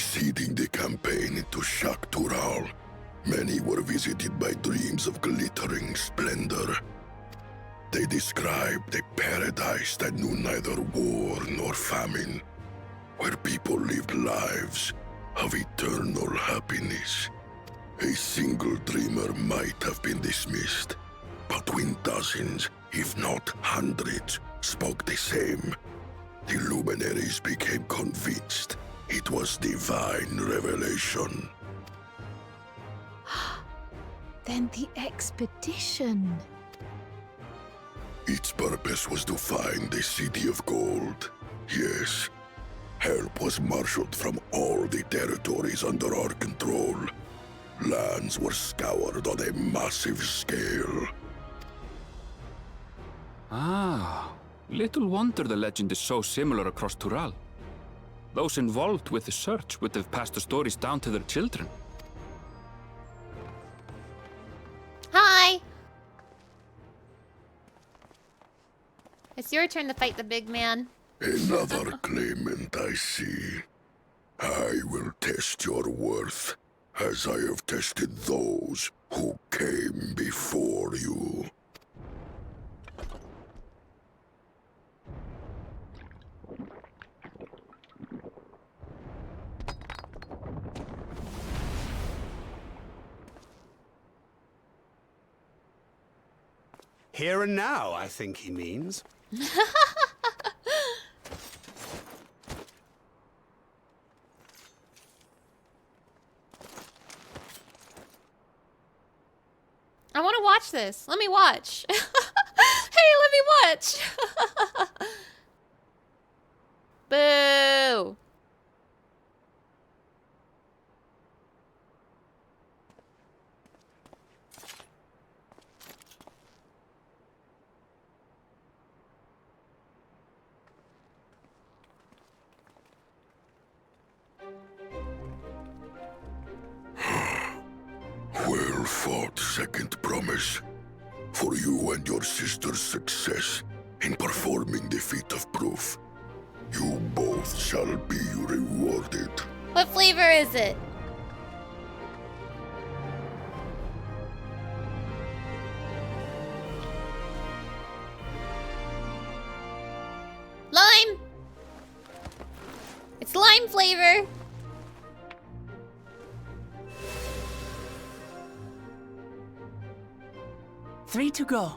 S4: Preceding the campaign into Tural, many were visited by dreams of glittering splendor. They described a paradise that knew neither war nor famine, where people lived lives of eternal happiness. A single dreamer might have been dismissed, but when dozens, if not hundreds, spoke the same, the luminaries became convinced it was divine revelation.
S8: Then the expedition.
S4: Its purpose was to find the City of Gold. Yes, help was marshaled from all the territories under our control. Lands were scoured on a massive scale.
S5: Ah, little wonder the legend is so similar across Tural. Those involved with the search would have passed the stories down to their children.
S1: Hi! It's your turn to fight the big man.
S4: Another claimant, I see. I will test your worth, as I have tested those who came before you.
S9: Here and now, I think he means.
S1: I want to watch this. Let me watch. Hey, let me watch. Boo.
S4: Well fought, second promise. For you and your sister's success in performing the feat of proof. You both shall be rewarded.
S1: What flavor is it? Lime! It's lime flavor.
S3: Three to go.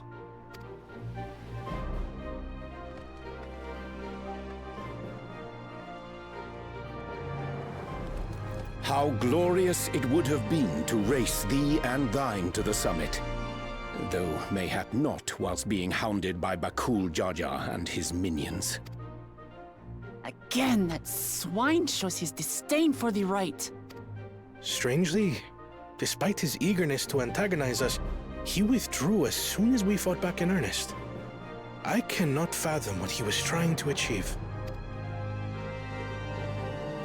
S10: How glorious it would have been to race thee and thine to the summit. Though mayhap not whilst being hounded by Bakul Jaja and his minions.
S3: Again, that swine shows his disdain for the right.
S6: Strangely, despite his eagerness to antagonize us, he withdrew as soon as we fought back in earnest. I cannot fathom what he was trying to achieve.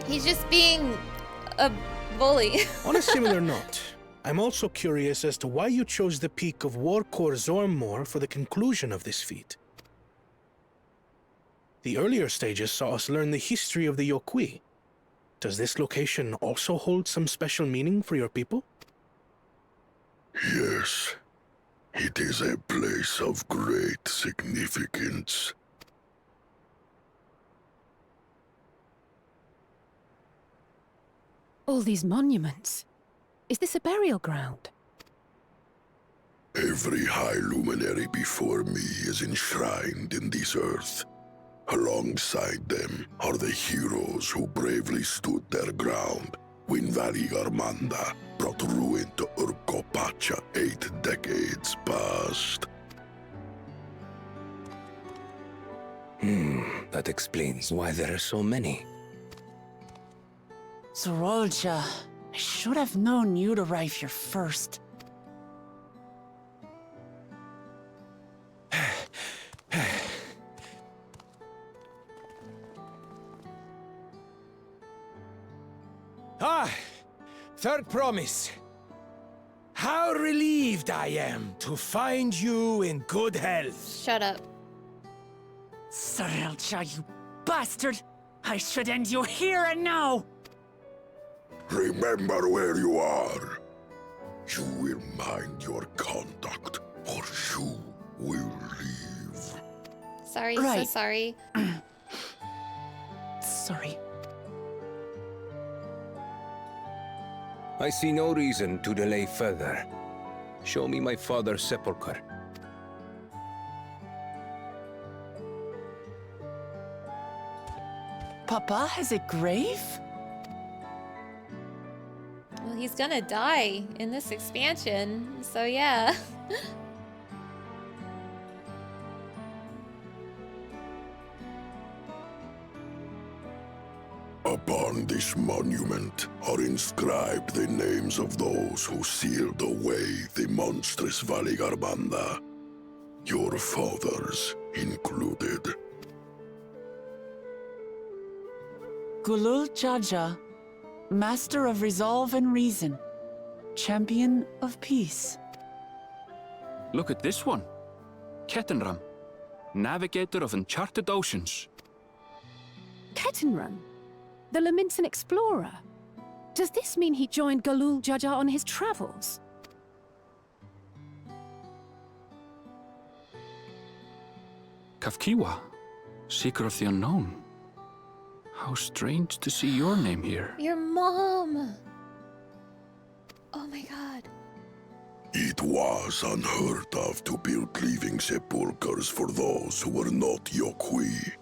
S1: He's just being a bully.
S6: On a similar note, I'm also curious as to why you chose the peak of Worqor Zormor for the conclusion of this feat. The earlier stages saw us learn the history of the Yok Huy. Does this location also hold some special meaning for your people?
S4: Yes, it is a place of great significance.
S2: All these monuments. Is this a burial ground?
S4: Every high luminary before me is enshrined in this earth. Alongside them are the heroes who bravely stood their ground when Valigarmanda brought ruin to Urkopacha 8 decades past.
S10: That explains why there are so many.
S3: Zorolja, I should have known you'd arrive here first.
S10: Third promise. How relieved I am to find you in good health.
S1: Shut up.
S3: Zorolja, you bastard! I should end you here and now!
S4: Remember where you are. You will mind your conduct, or you will leave.
S1: Sorry, so
S3: Right.
S1: sorry.
S3: Sorry.
S10: I see no reason to delay further. Show me my father's sepulchre.
S3: Papa has a grave?
S1: Well, he's gonna die in this expansion, so yeah.
S4: Upon this monument are inscribed the names of those who sealed away the monstrous Valigarmanda. Your fathers included.
S3: Gulul Jaja, Master of Resolve and Reason, Champion of Peace.
S5: Look at this one. Kettenram, Navigator of Uncharted Oceans.
S11: Kettenrun, the Laminsan explorer. Does this mean he joined Gulul Jaja on his travels?
S5: Kafkiwa, Seeker of the Unknown. How strange to see your name here.
S1: Your mom! Oh my god.
S4: It was unheard of to build living sepulchres for those who were not Yok Huy.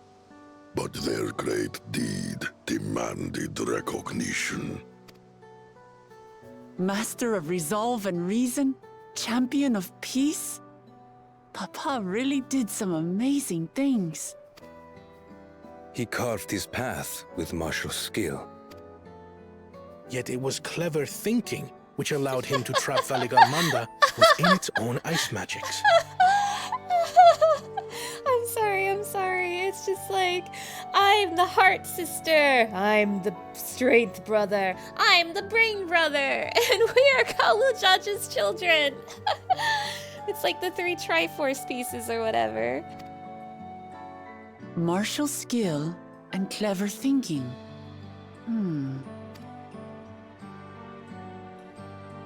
S4: But their great deed demanded recognition.
S3: Master of Resolve and Reason, Champion of Peace? Papa really did some amazing things.
S10: He carved his path with martial skill.
S6: Yet it was clever thinking which allowed him to trap Valigarmanda within its own ice magics.
S1: I'm sorry. It's just like, I'm the heart sister. I'm the strength brother. I'm the brain brother. And we are Kalujaja's children. It's like the 3 Triforce pieces or whatever.
S3: Martial skill and clever thinking.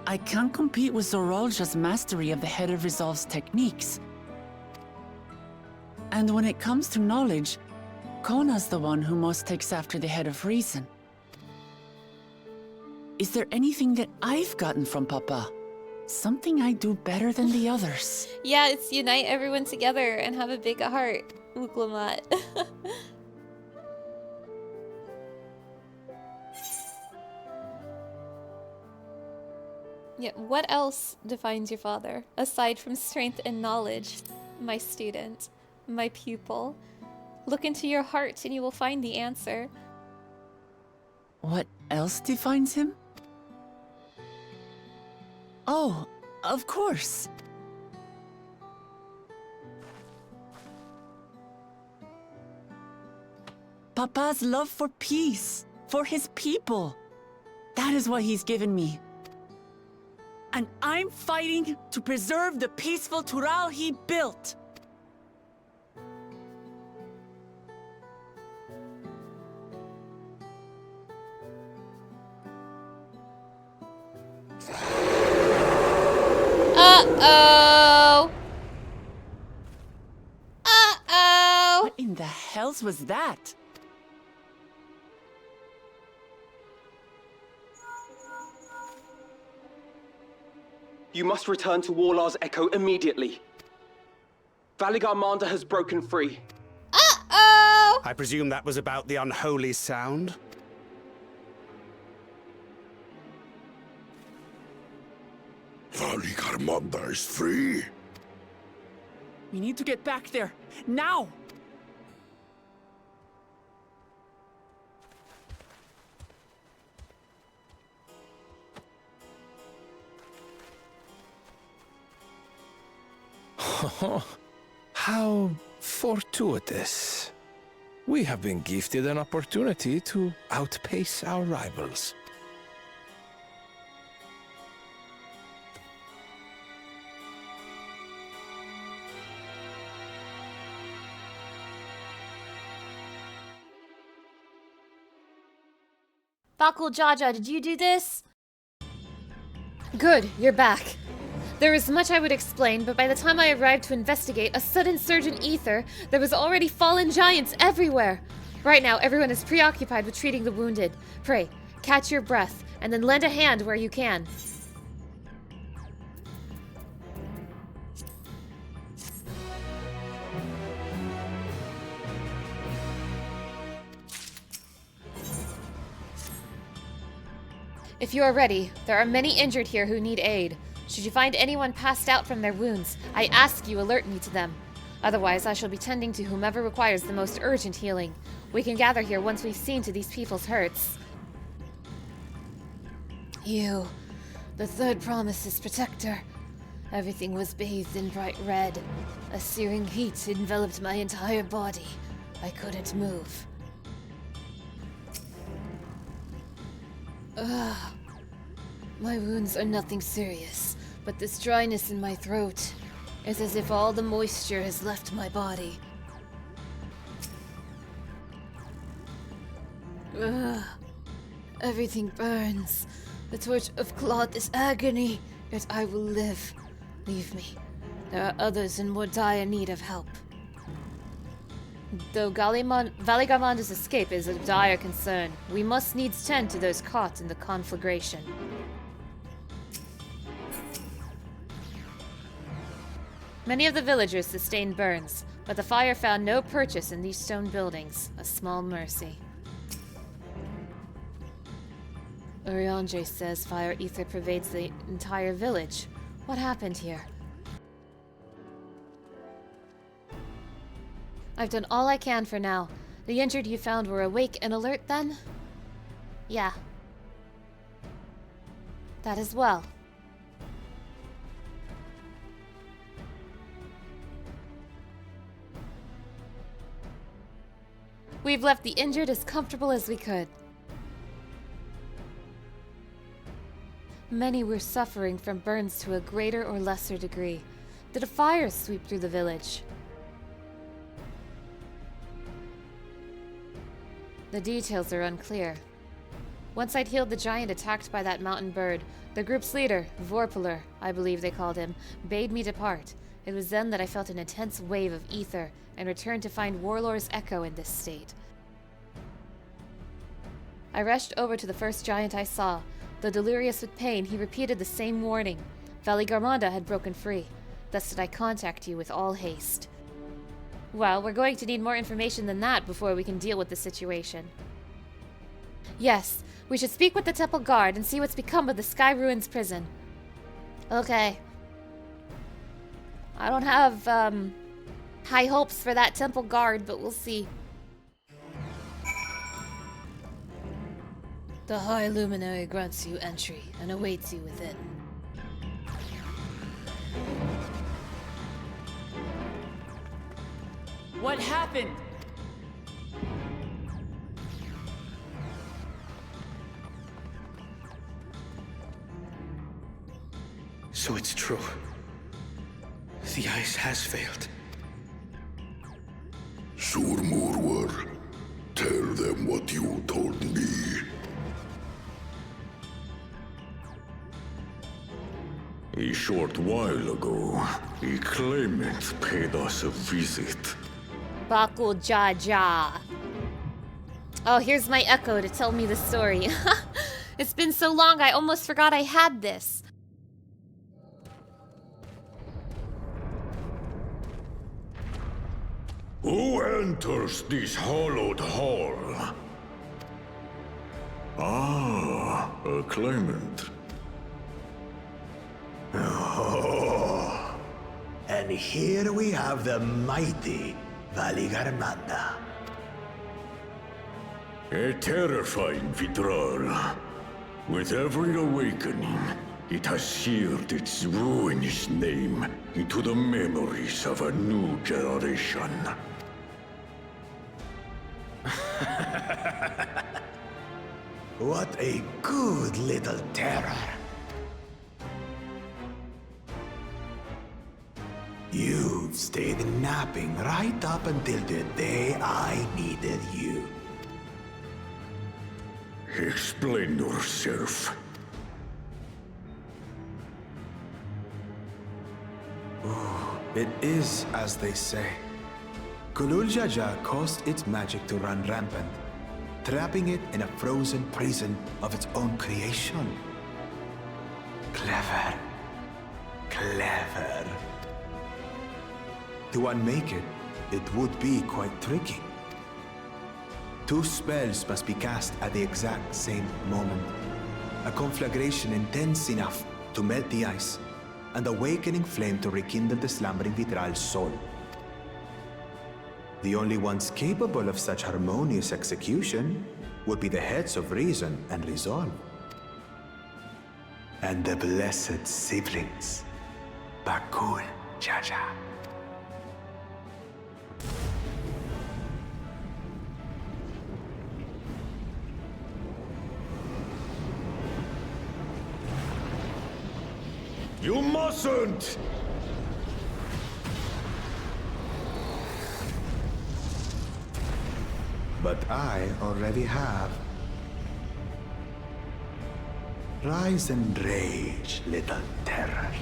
S3: I can't compete with Zorolja's mastery of the Head of Resolve's techniques. And when it comes to knowledge, Kona's the one who most takes after the Head of Reason. Is there anything that I've gotten from Papa? Something I do better than the others?
S1: Yeah, it's unite everyone together and have a big heart. Uklamat. Yeah, what else defines your father, aside from strength and knowledge? My student, my pupil. Look into your heart and you will find the answer.
S3: What else defines him? Oh, of course. Papa's love for peace, for his people. That is what he's given me. And I'm fighting to preserve the peaceful Tural he built.
S1: Uh-oh! Uh-oh!
S3: What in the hells was that?
S12: You must return to Worlar's Echo immediately. Valigarmanda has broken free.
S1: Uh-oh!
S9: I presume that was about the unholy sound?
S4: Valigarmanda is free.
S3: We need to get back there, now!
S10: How fortuitous. We have been gifted an opportunity to outpace our rivals.
S1: Bakul Jaja, did you do this? Good, you're back. There is much I would explain, but by the time I arrived to investigate a sudden surge in ether, there was already fallen giants everywhere. Right now, everyone is preoccupied with treating the wounded. Pray, catch your breath, and then lend a hand where you can. If you are ready, there are many injured here who need aid. Should you find anyone passed out from their wounds, I ask you alert me to them. Otherwise, I shall be tending to whomever requires the most urgent healing. We can gather here once we've seen to these people's hurts. You, the third promise's protector. Everything was bathed in bright red. A searing heat enveloped my entire body. I couldn't move. Ugh. My wounds are nothing serious, but this dryness in my throat is as if all the moisture has left my body. Ugh. Everything burns. The torch of cloth is agony, yet I will live. Leave me. There are others in more dire need of help. Though Valigarmanda's escape is a dire concern, we must needs tend to those caught in the conflagration. Many of the villagers sustained burns, but the fire found no purchase in these stone buildings, a small mercy. Urianger says fire ether pervades the entire village. What happened here? I've done all I can for now. The injured you found were awake and alert then? Yeah. That as well. We've left the injured as comfortable as we could. Many were suffering from burns to a greater or lesser degree. Did a fire sweep through the village? The details are unclear. Once I'd healed the giant attacked by that mountain bird, the group's leader, Vorpaler, I believe they called him, bade me depart. It was then that I felt an intense wave of ether and returned to find Warlord's echo in this state. I rushed over to the first giant I saw. Though delirious with pain, he repeated the same warning. Valigarmanda had broken free. Thus did I contact you with all haste. Well, we're going to need more information than that before we can deal with the situation. Yes, we should speak with the temple guard and see what's become of the Sky Ruins prison. Okay. I don't have, high hopes for that temple guard, but we'll see. The High Luminary grants you entry and awaits you within.
S3: What happened?
S6: So it's true. The ice has failed.
S4: Zormor, tell them what you told me.
S13: A short while ago, a claimant paid us a visit.
S1: Bakul Jaja. Oh, here's my echo to tell me the story. It's been so long, I almost forgot I had this.
S13: Who enters this hallowed hall? Ah, a claimant.
S14: Oh. And here we have the mighty Valigarmanda.
S13: A terrifying withdrawal. With every awakening, it has seared its ruinous name into the memories of a new generation.
S14: What a good little terror. You've stayed napping right up until the day I needed you.
S13: Explain yourself.
S14: It is as they say. Gulul Jaja caused its magic to run rampant, trapping it in a frozen prison of its own creation. Clever. Clever. To unmake it, it would be quite tricky. 2 spells must be cast at the exact same moment. A conflagration intense enough to melt the ice, and awakening flame to rekindle the slumbering Vitral's soul. The only ones capable of such harmonious execution would be the heads of reason and resolve. And the blessed siblings, Bakul Jaja.
S13: You mustn't!
S14: But I already have. Rise and rage, little terror.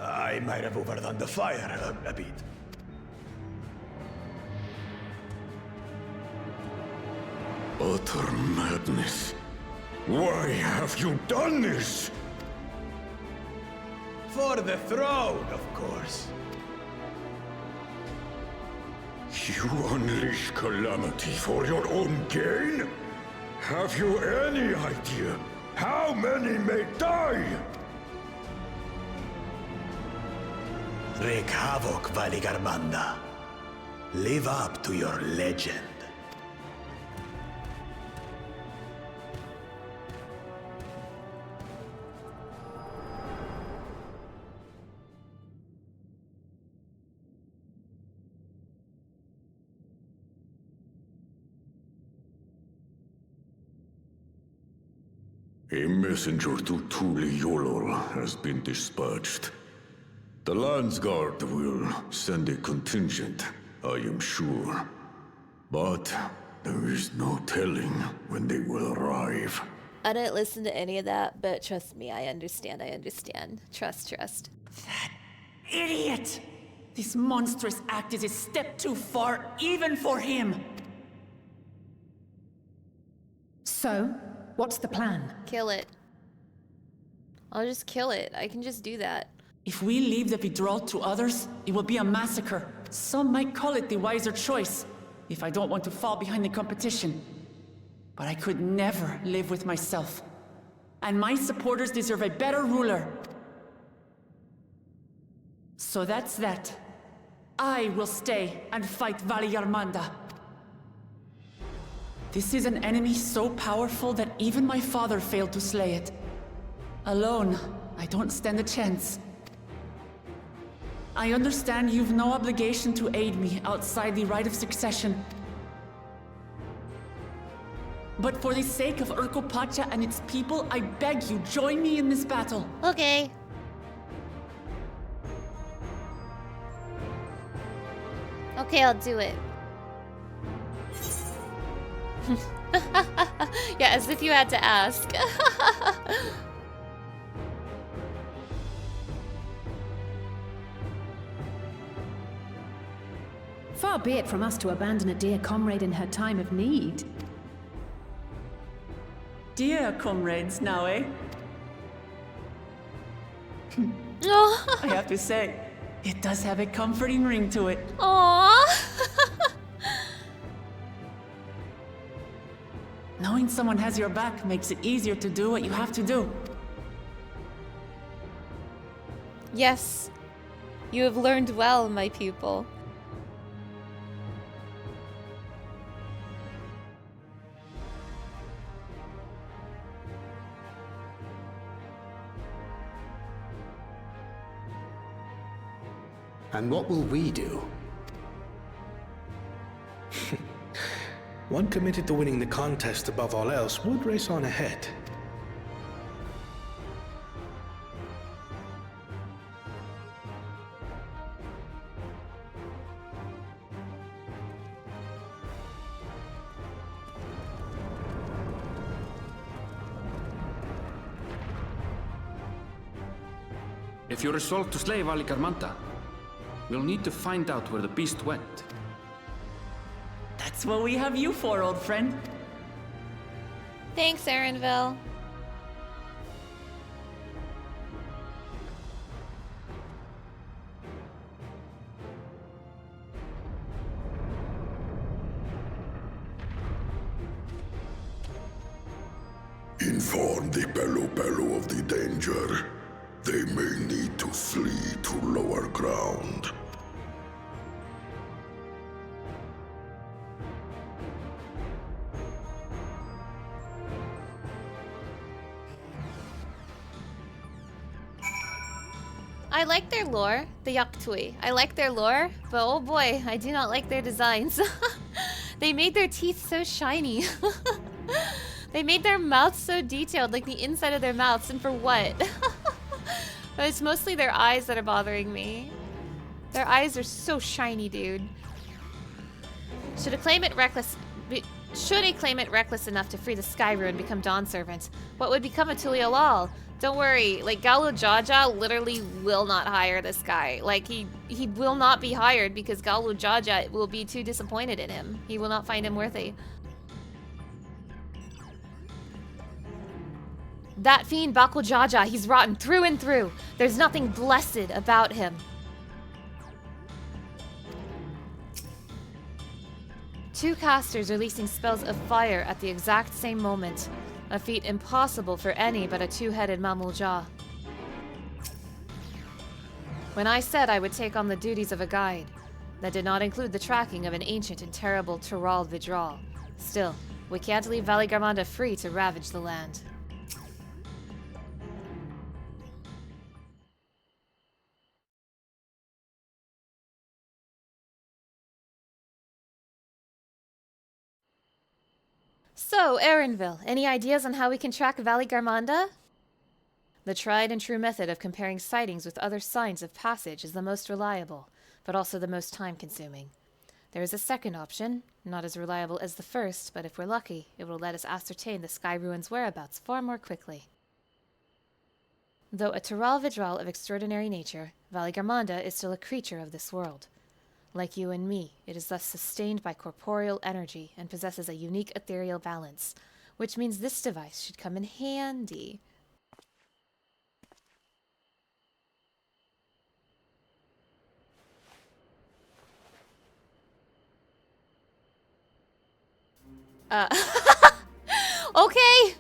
S14: I might have overdone the fire a bit.
S13: Utter madness. Why have you done this?
S14: For the throne, of course.
S13: You unleash calamity for your own gain? Have you any idea how many may die?
S14: Wreak havoc, Valigarmanda. Live up to your legend.
S13: A messenger to Tuliyollal has been dispatched. The Landsguard will send a contingent, I am sure. But there is no telling when they will arrive.
S2: I didn't listen to any of that, but trust me, I understand. Trust.
S3: That idiot! This monstrous act is a step too far, even for him!
S8: So, what's the plan?
S2: Kill it. I'll just kill it. I can just do that.
S3: If we leave the Vidral to others, it will be a massacre. Some might call it the wiser choice, if I don't want to fall behind the competition. But I could never live with myself. And my supporters deserve a better ruler. So that's that. I will stay and fight Valigarmanda. This is an enemy so powerful that even my father failed to slay it. Alone, I don't stand a chance. I understand you've no obligation to aid me outside the right of succession. But for the sake of Urkopacha and its people, I beg you, join me in this battle.
S2: Okay. Okay, I'll do it. Yeah, as if you had to ask.
S8: Far be it from us to abandon a dear comrade in her time of need.
S3: Dear comrades now, eh?
S2: Oh.
S3: I have to say, it does have a comforting ring to it.
S2: Aww.
S3: Knowing someone has your back makes it easier to do what you have to do.
S2: Yes, you have learned well, my pupil.
S9: And what will we do?
S6: One committed to winning the contest above all else would race on ahead.
S5: If you're resolved to slay Valigarmanda, we'll need to find out where the beast went.
S3: That's what we have you for, old friend.
S2: Thanks, Erinville.
S4: Inform the Bello of the danger. They may need to flee to lower ground.
S2: I like their lore, the Yok Huy. I like their lore, but oh boy, I do not like their designs. They made their teeth so shiny. They made their mouths so detailed, like the inside of their mouths, and for what? But it's mostly their eyes that are bothering me. Their eyes are so shiny, dude. Should a claimant reckless enough to free the Skyru and become Dawn Servant, what would become of Tuliyollal? Don't worry, like Gallo Jaja literally will not hire this guy. Like he will not be hired because Gallo Jaja will be too disappointed in him. He will not find him worthy. That fiend Bakul Jaja, he's rotten through and through. There's nothing blessed about him. Two casters releasing spells of fire at the exact same moment. A feat impossible for any but a two-headed Mamulja. When I said I would take on the duties of a guide, that did not include the tracking of an ancient and terrible Tural Vidral. Still, we can't leave Valigarmanda free to ravage the land. So, Erinville, any ideas on how we can track Valigarmanda? The tried and true method of comparing sightings with other signs of passage is the most reliable, but also the most time-consuming. There is a second option, not as reliable as the first, but if we're lucky, it will let us ascertain the Sky Ruin's whereabouts far more quickly. Though a Tural Vidral of extraordinary nature, Valigarmanda is still a creature of this world. Like you and me, it is thus sustained by corporeal energy and possesses a unique ethereal balance, which means this device should come in handy. Okay!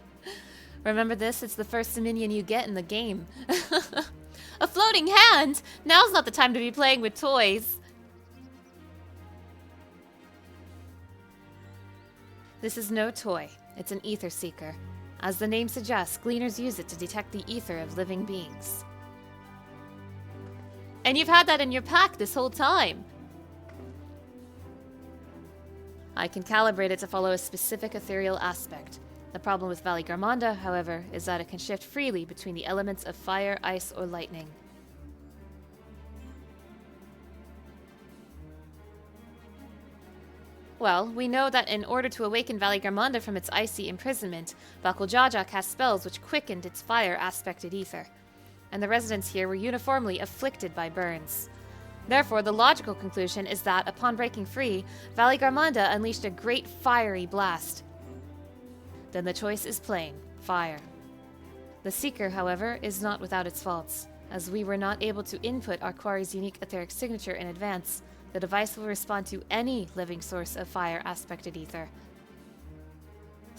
S2: Remember this, it's the first minion you get in the game. A floating hand? Now's not the time to be playing with toys. This is no toy. It's an ether seeker. As the name suggests, gleaners use it to detect the ether of living beings. And you've had that in your pack this whole time. I can calibrate it to follow a specific ethereal aspect. The problem with Valigarmanda, however, is that it can shift freely between the elements of fire, ice, or lightning. Well, we know that in order to awaken Valigarmanda from its icy imprisonment, Bakul Jaja cast spells which quickened its fire-aspected ether, and the residents here were uniformly afflicted by burns. Therefore, the logical conclusion is that, upon breaking free, Valigarmanda unleashed a great fiery blast. Then the choice is plain: fire. The Seeker, however, is not without its faults. As we were not able to input our quarry's unique etheric signature in advance, the device will respond to any living source of fire-aspected ether.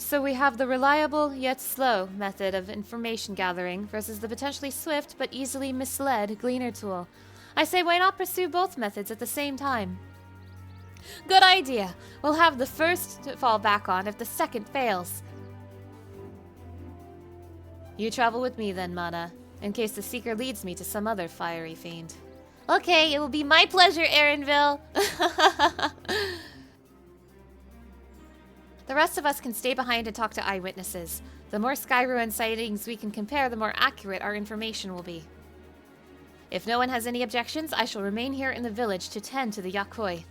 S2: So we have the reliable yet slow method of information gathering versus the potentially swift but easily misled Gleaner tool. I say why not pursue both methods at the same time? Good idea. We'll have the first to fall back on if the second fails. You travel with me then, Mana, in case the Seeker leads me to some other fiery fiend. Okay, it will be my pleasure, Erinville. The rest of us can stay behind and talk to eyewitnesses. The more Skyruin sightings we can compare, the more accurate our information will be. If no one has any objections, I shall remain here in the village to tend to the Yok Huy.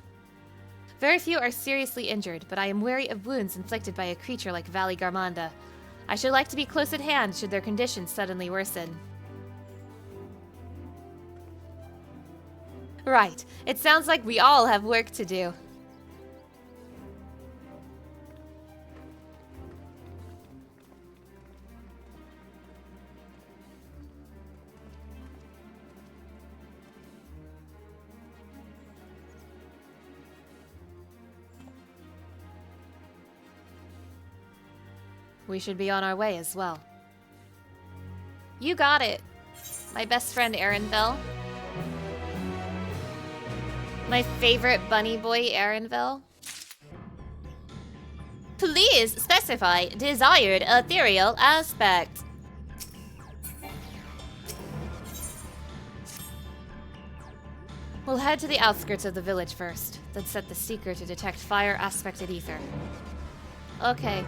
S2: Very few are seriously injured, but I am wary of wounds inflicted by a creature like Valigarmanda. I should like to be close at hand should their conditions suddenly worsen. Right. It sounds like we all have work to do. We should be on our way as well. You got it, my best friend Erinville. My favorite bunny boy Erinville. Please specify desired ethereal aspect. We'll head to the outskirts of the village first, then set the Seeker to detect fire aspected ether. Okay.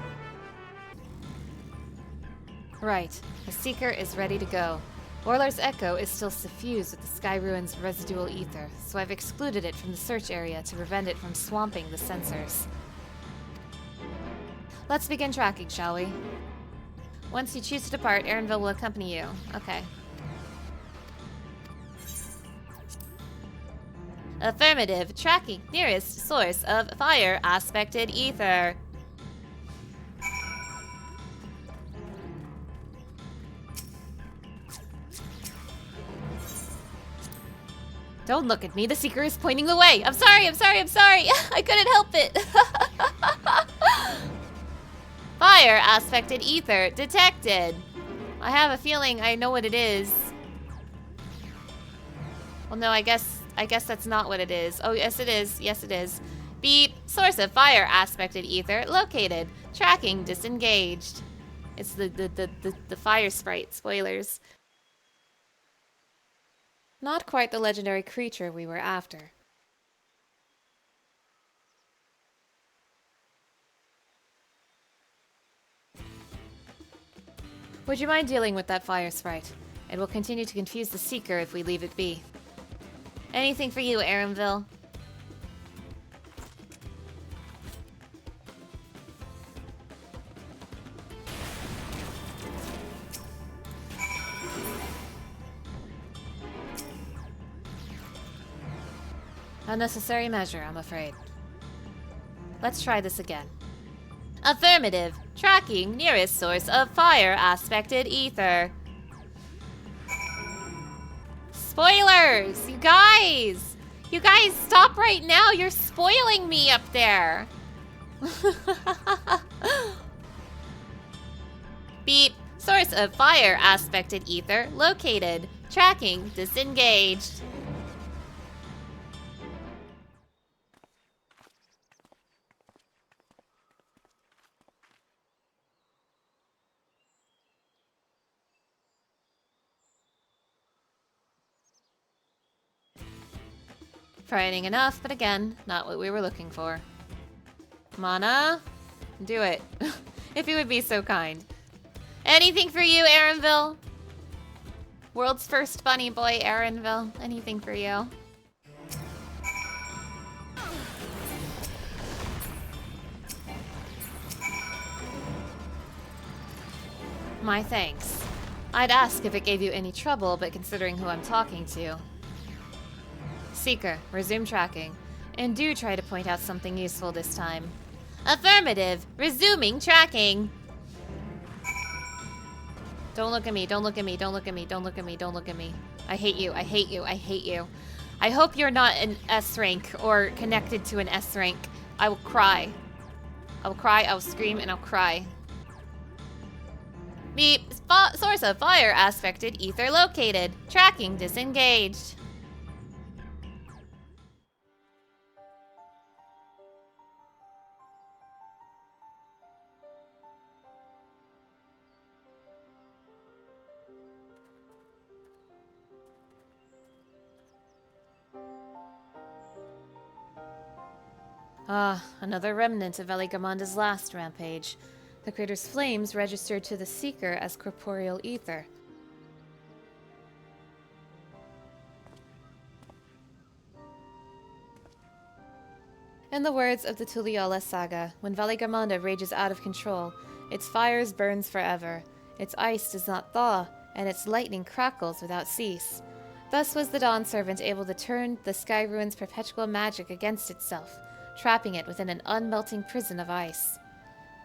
S2: Right, the Seeker is ready to go. Orlar's echo is still suffused with the Skyruin's residual ether, so I've excluded it from the search area to prevent it from swamping the sensors. Let's begin tracking, shall we? Once you choose to depart, Erinville will accompany you. Okay. Affirmative. Tracking nearest source of fire aspected ether. Don't look at me, the Seeker is pointing the way. I'm sorry. I couldn't help it. Fire aspected ether detected. I have a feeling I know what it is. Well, no, I guess that's not what it is. Oh, yes it is. Yes it is. Beep. Source of fire aspected ether located. Tracking disengaged. It's the fire sprite. Spoilers. Not quite the legendary creature we were after. Would you mind dealing with that fire sprite? It will continue to confuse the Seeker if we leave it be. Anything for you, Erinville. Unnecessary measure, I'm afraid. Let's try this again. Affirmative. Tracking nearest source of fire aspected ether. Spoilers! You guys! You guys, stop right now! You're spoiling me up there! Beep. Source of fire aspected ether located. Tracking disengaged. Frightening enough, but again, not what we were looking for. Mana? Do it. If you would be so kind. Anything for you, Erinville? World's first bunny boy, Erinville. Anything for you? My thanks. I'd ask if it gave you any trouble, but considering who I'm talking to. Seeker, resume tracking. And do try to point out something useful this time. Affirmative! Resuming tracking! Don't look at me, don't look at me, don't look at me, don't look at me, don't look at me. I hate you, I hate you, I hate you. I hope you're not an S rank or connected to an S rank. I will cry.
S1: I'll cry, I'll scream, and I'll cry. Beep. Source of fire aspected ether located. Tracking disengaged.
S2: Ah, another remnant of Valigarmanda's last rampage. The crater's flames registered to the Seeker as corporeal ether. In the words of the Tuliyollal saga, when Valigarmanda rages out of control, its fires burns forever, its ice does not thaw, and its lightning crackles without cease. Thus was the Dawn Servant able to turn the Sky Ruin's perpetual magic against itself, trapping it within an unmelting prison of ice.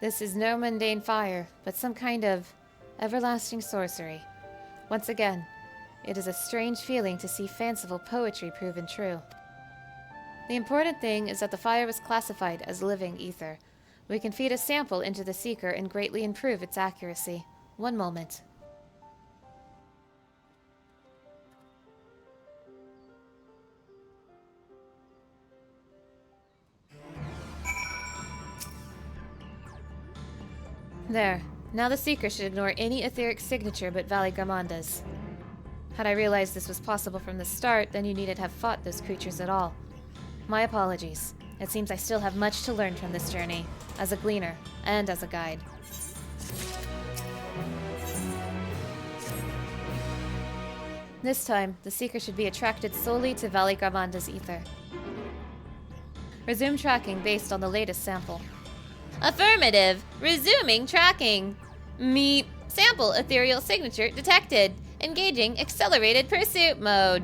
S2: This is no mundane fire, but some kind of everlasting sorcery. Once again, it is a strange feeling to see fanciful poetry proven true. The important thing is that the fire was classified as living ether. We can feed a sample into the Seeker and greatly improve its accuracy. One moment. There. Now the Seeker should ignore any etheric signature but Valigarmanda's. Had I realized this was possible from the start, then you needn't have fought those creatures at all. My apologies. It seems I still have much to learn from this journey, as a gleaner and as a guide. This time, the Seeker should be attracted solely to Valigarmanda's ether. Resume tracking based on the latest sample.
S1: Affirmative. Resuming tracking. Meep. Sample ethereal signature detected. Engaging accelerated pursuit mode.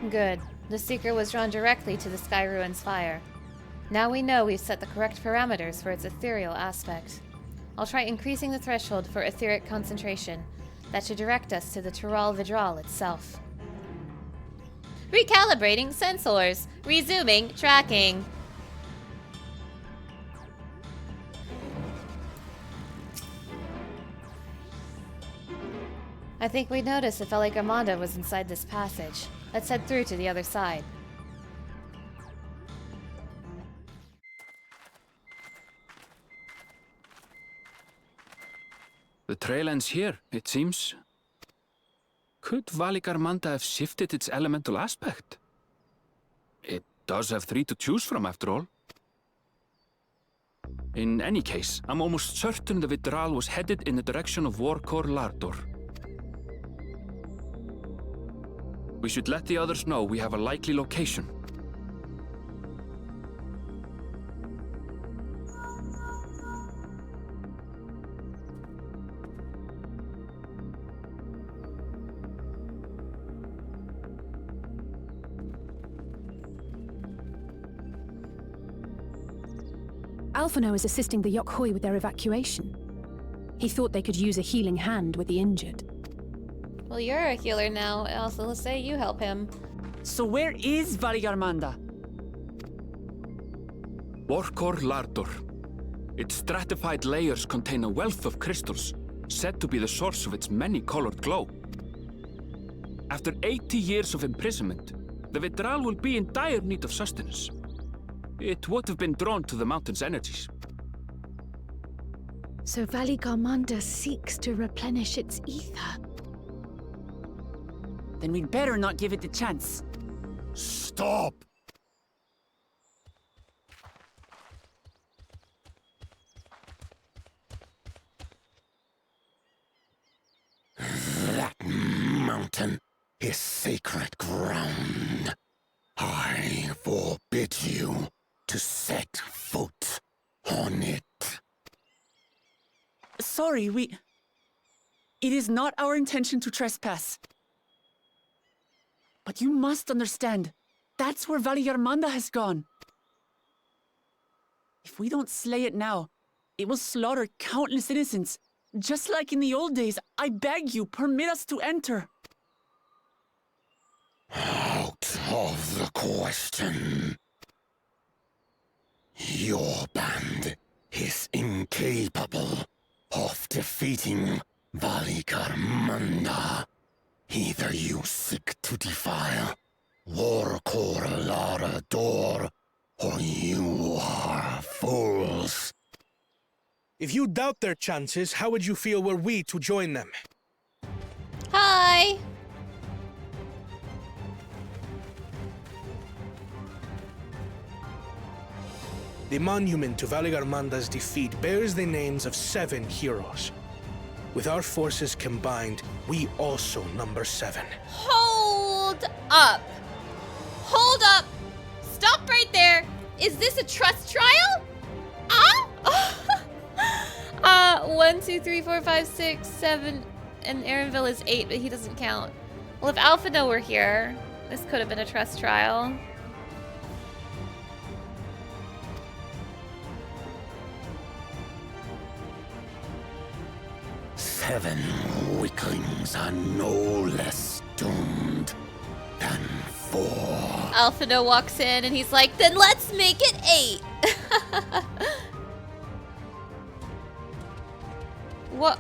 S2: Good. The Seeker was drawn directly to the Sky Ruin's fire. Now we know we've set the correct parameters for its ethereal aspect. I'll try increasing the threshold for etheric concentration. That should direct us to the Tural Vidral itself.
S1: Recalibrating sensors. Resuming tracking.
S2: I think we'd notice if Valigarmanda was inside this passage. Let's head through to the other side.
S5: The trail ends here, it seems. Could Valigarmanda have shifted its elemental aspect? It does have 3 to choose from, after all. In any case, I'm almost certain the Vidral was headed in the direction of Worqor Zormor. We should let the others know we have a likely location.
S11: Alphino is assisting the Yok Huy with their evacuation. He thought they could use a healing hand with the injured.
S2: Well, you're a healer now, also let's say you help him.
S3: So where is Valigarmanda?
S5: Worqor Zormor. Its stratified layers contain a wealth of crystals, said to be the source of its many-colored glow. After 80 years of imprisonment, the Vidral will be in dire need of sustenance. It would have been drawn to the mountain's energies.
S8: So Valigarmanda seeks to replenish its ether.
S3: Then we'd better not give it the chance.
S4: Stop!
S10: That mountain is sacred ground. I forbid you to set foot on it.
S3: Sorry, It is not our intention to trespass. But you must understand, that's where Valigarmanda has gone. If we don't slay it now, it will slaughter countless innocents, Just like in the old days, I beg you, permit us to enter.
S13: Out of the question. Your band is incapable of defeating Valigarmanda. Either you seek to defile Worqor Zormor, or you are fools.
S6: If you doubt their chances, how would you feel were we to join them?
S2: Hi!
S6: The monument to Valigarmanda's defeat bears the names of 7 heroes. With our forces combined, we also number 7.
S2: Hold up! Hold up! Stop right there! Is this a trust trial? 1, 2, 3, 4, 5, 6, 7, and Aaronville is 8, but he doesn't count. Well, if Alphino were here, this could have been a trust trial.
S13: Seven weaklings are no less doomed than 4.
S2: Alphino walks in and he's like, then let's make it 8. What?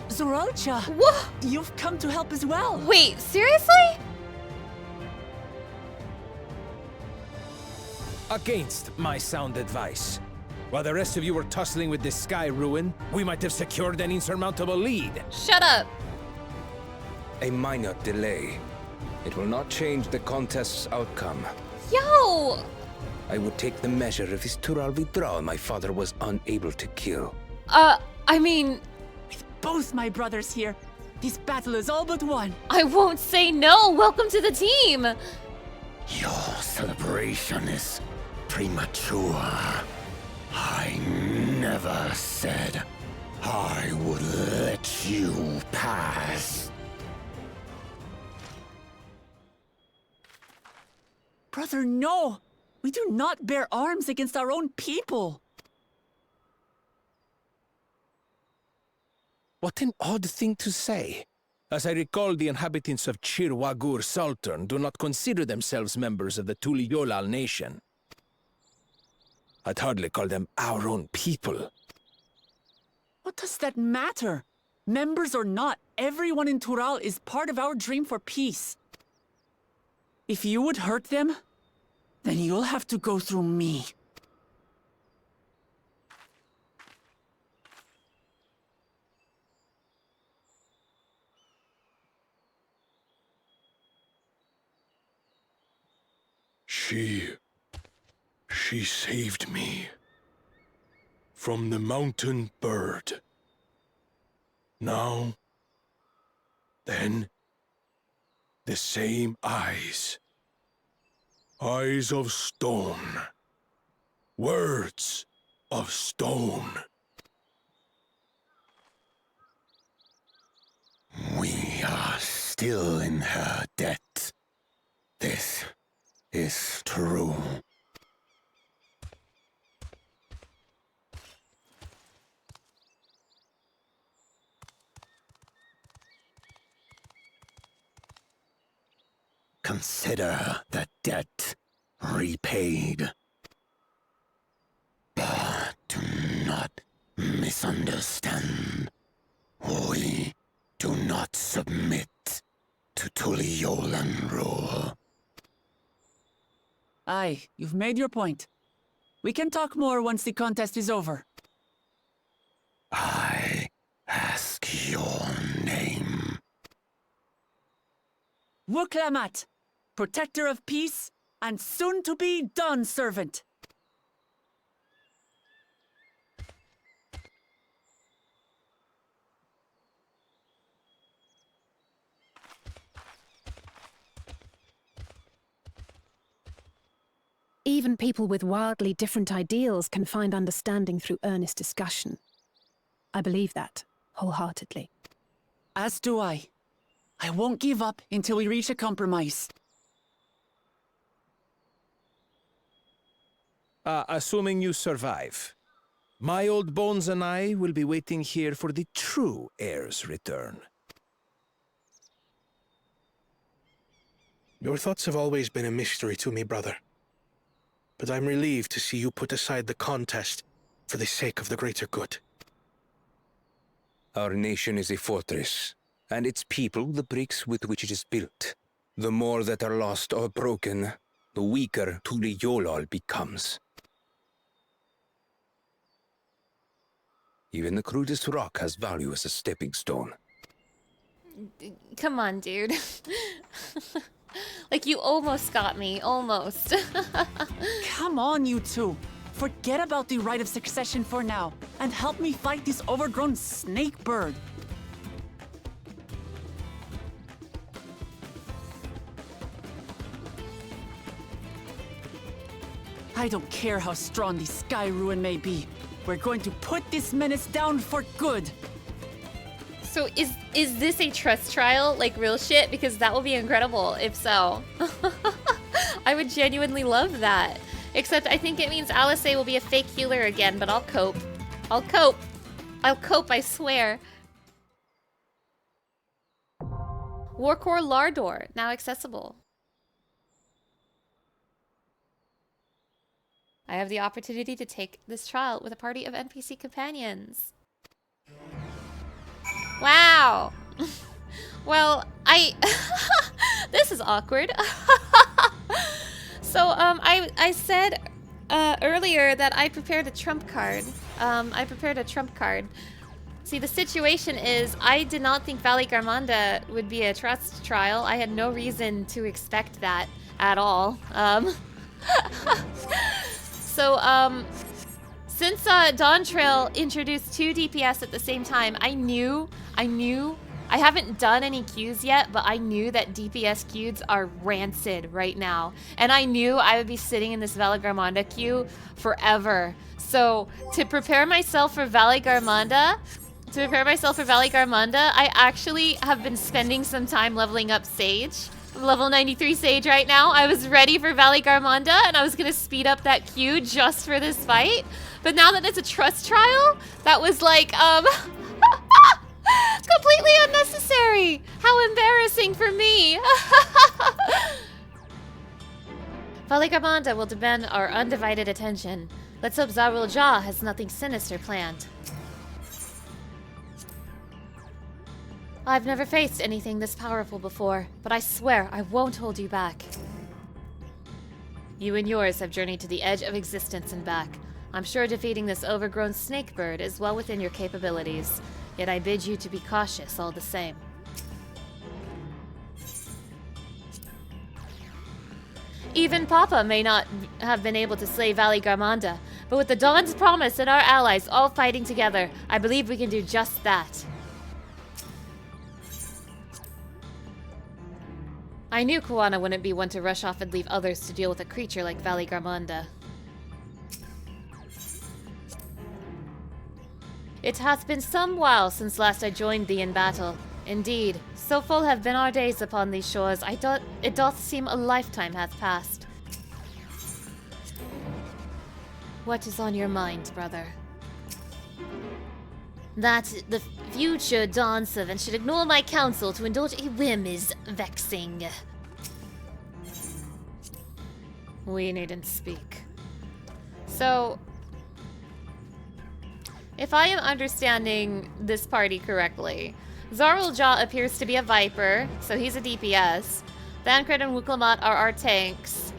S3: Zoralcha!
S2: What?
S3: You've come to help as well.
S2: Wait, seriously?
S15: Against my sound advice. While the rest of you were tussling with this sky ruin, we might have secured an insurmountable lead.
S2: Shut up.
S15: A minor delay. It will not change the contest's outcome.
S2: Yo!
S15: I would take the measure of his Tuliyollal my father was unable to kill.
S2: I mean...
S3: With both my brothers here, this battle is all but won.
S2: I won't say no. Welcome to the team.
S13: Your celebration is premature. I never said I would let you pass.
S3: Brother, no! We do not bear arms against our own people.
S15: What an odd thing to say. As I recall, the inhabitants of Worqor Zormor do not consider themselves members of the Tuliyollal nation. I'd hardly call them our own people.
S3: What does that matter? Members or not, everyone in Tural is part of our dream for peace. If you would hurt them, then you'll have to go through me.
S4: She saved me from the mountain bird. Now, then, the same eyes. Eyes of stone. Words of stone.
S13: We are still in her debt. This is true. Consider the debt repaid. But do not misunderstand. We do not submit to Tuliyollal rule.
S3: Aye, you've made your point. We can talk more once the contest is over.
S13: I ask your name.
S3: Wuklamat, protector of peace, and soon-to-be Dawn servant.
S11: Even people with wildly different ideals can find understanding through earnest discussion. I believe that, wholeheartedly.
S3: As do I. I won't give up until we reach a compromise.
S15: Assuming you survive. My old bones and I will be waiting here for the true heir's return.
S6: Your thoughts have always been a mystery to me, brother. But I'm relieved to see you put aside the contest for the sake of the greater good.
S15: Our nation is a fortress, and its people the bricks with which it is built. The more that are lost or broken, the weaker Tuliyollal becomes. Even the crudest rock has value as a stepping stone.
S2: Come on, dude. Like, you almost got me. Almost.
S3: Come on, you two. Forget about the right of succession for now, and help me fight this overgrown snake bird. I don't care how strong the Sky Ruin may be. We're going to put this menace down for good.
S2: So is this a trust trial, like real shit? Because that would be incredible if so. I would genuinely love that. Except I think it means Alice will be a fake healer again, but I'll cope. I'll cope. I'll cope, I swear. Worqor Lardor, now accessible. I have the opportunity to take this trial with a party of NPC companions. Wow. Well, this is awkward. So, I said earlier that I prepared a trump card. See, the situation is, I did not think Valigarmanda would be a trust trial. I had no reason to expect that at all. So, since Dawntrail introduced 2 DPS at the same time, I knew, I haven't done any queues yet, but I knew that DPS queues are rancid right now. And I knew I would be sitting in this Valigarmanda queue forever. So, to prepare myself for Valigarmanda, I actually have been spending some time leveling up Sage. I'm level 93 Sage right now. I was ready for Valigarmanda, and I was gonna speed up that queue just for this fight. But now that it's a trust trial, that was like, completely unnecessary. How embarrassing for me. Valigarmanda will demand our undivided attention. Let's hope Zarul Jah has nothing sinister planned. I've never faced anything this powerful before, but I swear I won't hold you back. You and yours have journeyed to the edge of existence and back. I'm sure defeating this overgrown snake bird is well within your capabilities, yet I bid you to be cautious all the same. Even Papa may not have been able to slay Valigarmanda, but with the Dawn's promise and our allies all fighting together, I believe we can do just that. I knew Kuwana wouldn't be one to rush off and leave others to deal with a creature like Valigarmanda. It hath been some while since last I joined thee in battle. Indeed, so full have been our days upon these shores, it doth seem a lifetime hath passed. What is on your mind, brother? That the future Dawn servant should ignore my counsel to indulge a whim is vexing. We needn't speak. So, if I am understanding this party correctly, Zarul Jah appears to be a Viper, so he's a DPS. Thancred and Wuklamat are our tanks.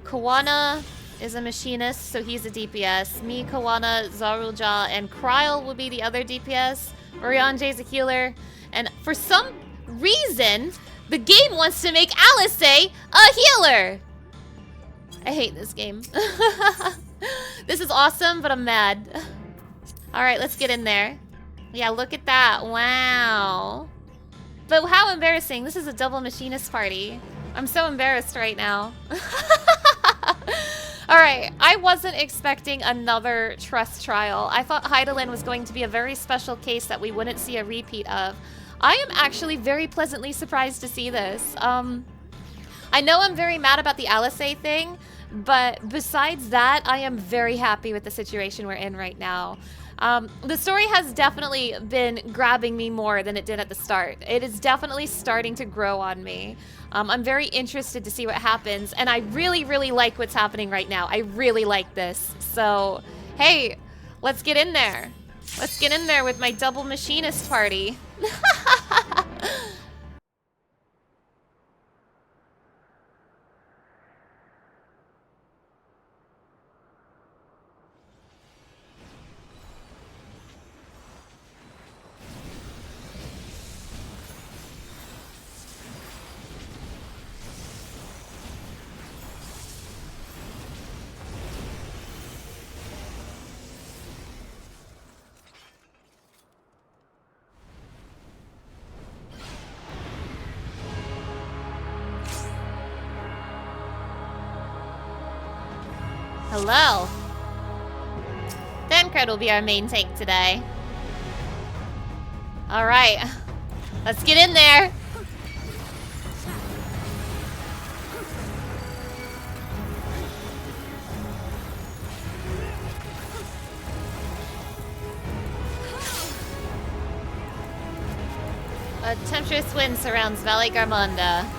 S2: Kuwana is a machinist, so he's a DPS. Me, Kuwana, Zarul Jah, and Kryl will be the other DPS. Urianjay's a healer. And for some reason, the game wants to make Alice a healer! I hate this game. This is awesome, but I'm mad. Alright, let's get in there. Yeah, look at that. Wow. But how embarrassing. This is a double machinist party. I'm so embarrassed right now. Alright, I wasn't expecting another trust trial. I thought Hydaelyn was going to be a very special case that we wouldn't see a repeat of. I am actually very pleasantly surprised to see this. I know I'm very mad about the Alice thing,
S1: But besides that, I am very happy with the situation we're in right now. The story has definitely been grabbing me more than it did at the start. It is definitely starting to grow on me. I'm very interested to see what happens, and I really, really like what's happening right now. I really like this. So, hey, let's get in there. Let's get in there with my double machinist party. Hello. Thancred will be our main tank today. Alright. Let's get in there. A tempestuous wind surrounds Valigarmanda.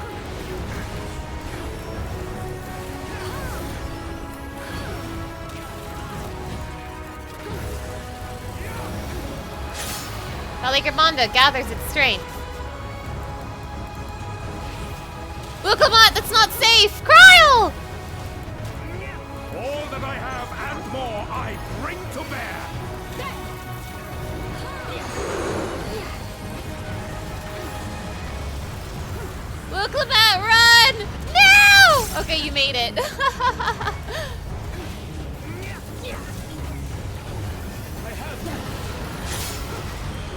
S1: Valigarmanda gathers its strength. Wukamat, that's not safe! Kryl!
S13: All that I have and more I bring to bear.
S1: Wukamat, run! No! Okay, you made it.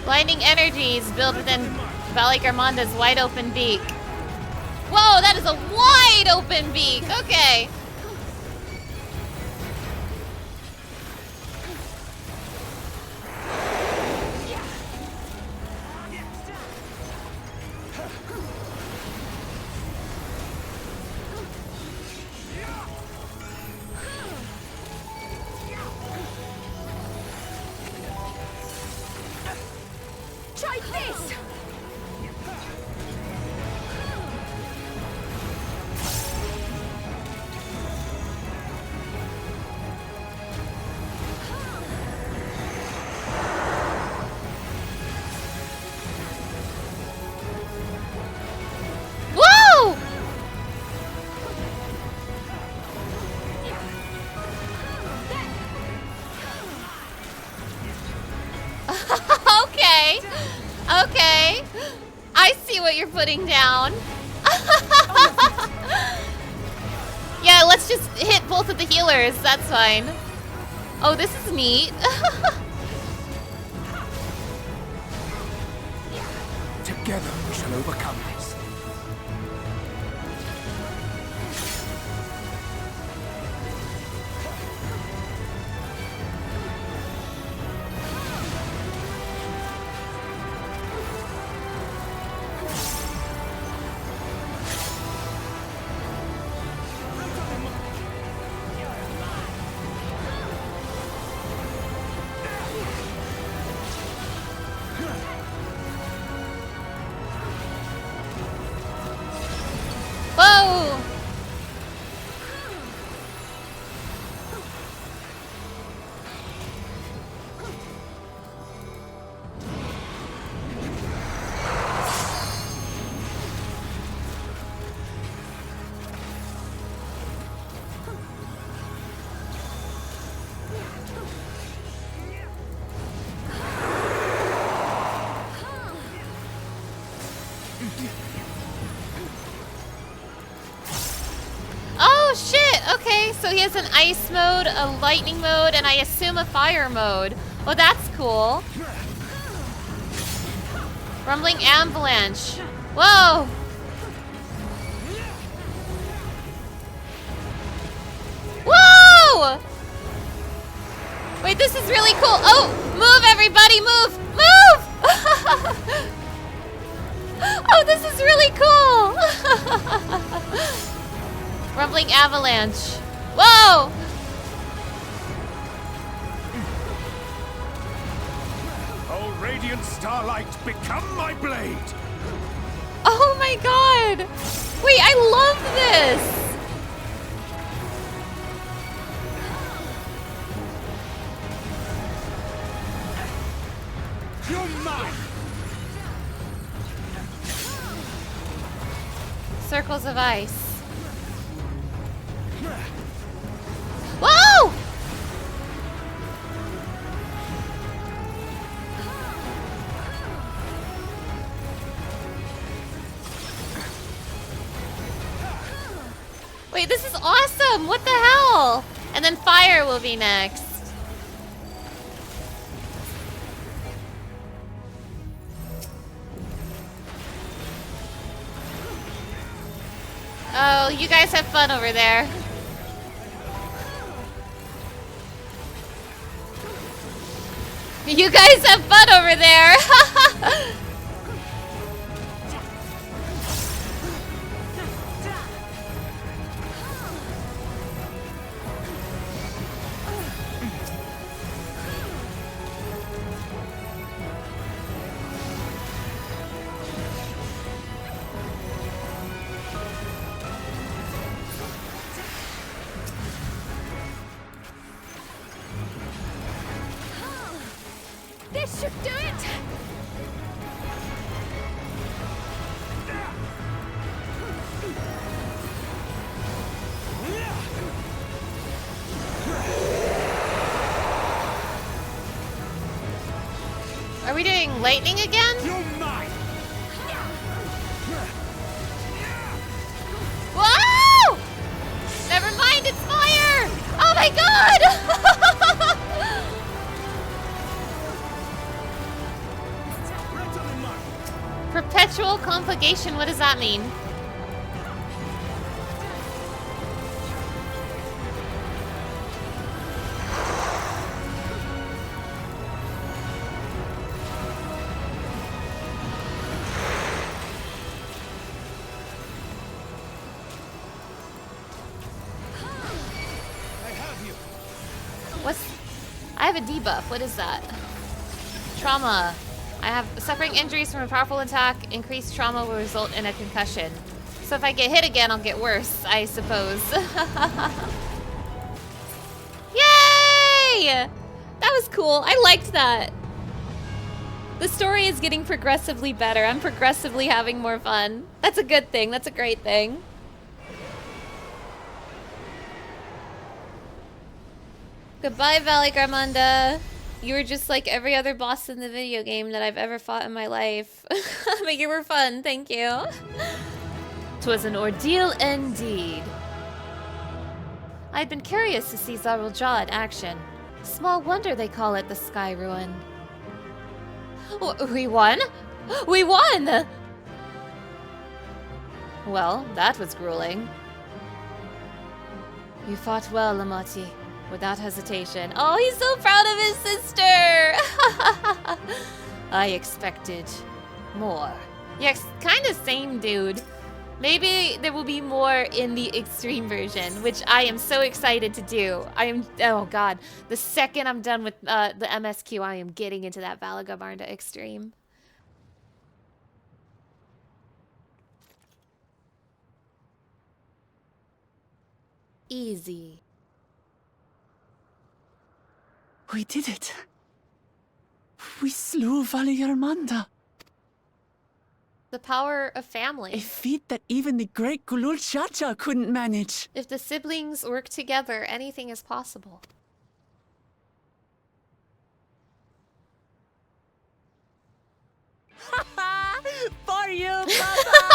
S1: Blinding energies build within Valigarmanda's wide open beak. Whoa, that is a wide open beak! Okay.
S8: Try this!
S1: Woo! Okay. Okay. I see what you're putting down. Yeah, let's just hit both of the healers. That's fine. Oh, this is neat.
S15: Together we shall overcome this.
S1: Whoa! Oh shit! Okay, so he has an ice mode, a lightning mode, and I assume a fire mode. Well, that's cool. Rumbling avalanche. Whoa! Whoa! Wait, this is really cool. Oh, move everybody, move! Move! Oh, this is really cool! Rumbling avalanche. Whoa!
S13: Oh, radiant starlight, become my blade!
S1: Oh my god! Wait, I love this!
S13: You're mine!
S1: Circles of ice. Whoa! Wait, this is awesome! What the hell? And then fire will be next. Oh, you guys have fun over there. You guys have fun over there.
S8: This should do it!
S1: Are we doing lightning again?
S13: You're mine!
S1: Whoa! Never mind, it's fire! Oh my god! Perpetual conflagration, what does that mean? I have a debuff. What is that? Trauma. I have suffering injuries from a powerful attack. Increased trauma will result in a concussion. So if I get hit again, I'll get worse, I suppose. Yay! That was cool. I liked that. The story is getting progressively better. I'm progressively having more fun. That's a good thing. That's a great thing. Goodbye, Valigarmanda. You were just like every other boss in the video game that I've ever fought in my life. But you were fun, thank you. 'Twas an ordeal indeed. I'd been curious to see Zarul Jaw in action. Small wonder they call it the Sky Ruin. We won? We won! Well, that was grueling. You fought well, Lamati. Without hesitation. Oh, he's so proud of his sister! I expected more. Yes, kind of same, dude. Maybe there will be more in the extreme version, which I am so excited to do. Oh god. The second I'm done with the MSQ, I am getting into that Valigarmanda extreme. Easy.
S3: We did it. We slew Valigarmanda.
S1: The power of family.
S3: A feat that even the great Gulul Chacha couldn't manage.
S1: If the siblings work together, anything is possible.
S3: For you, Papa!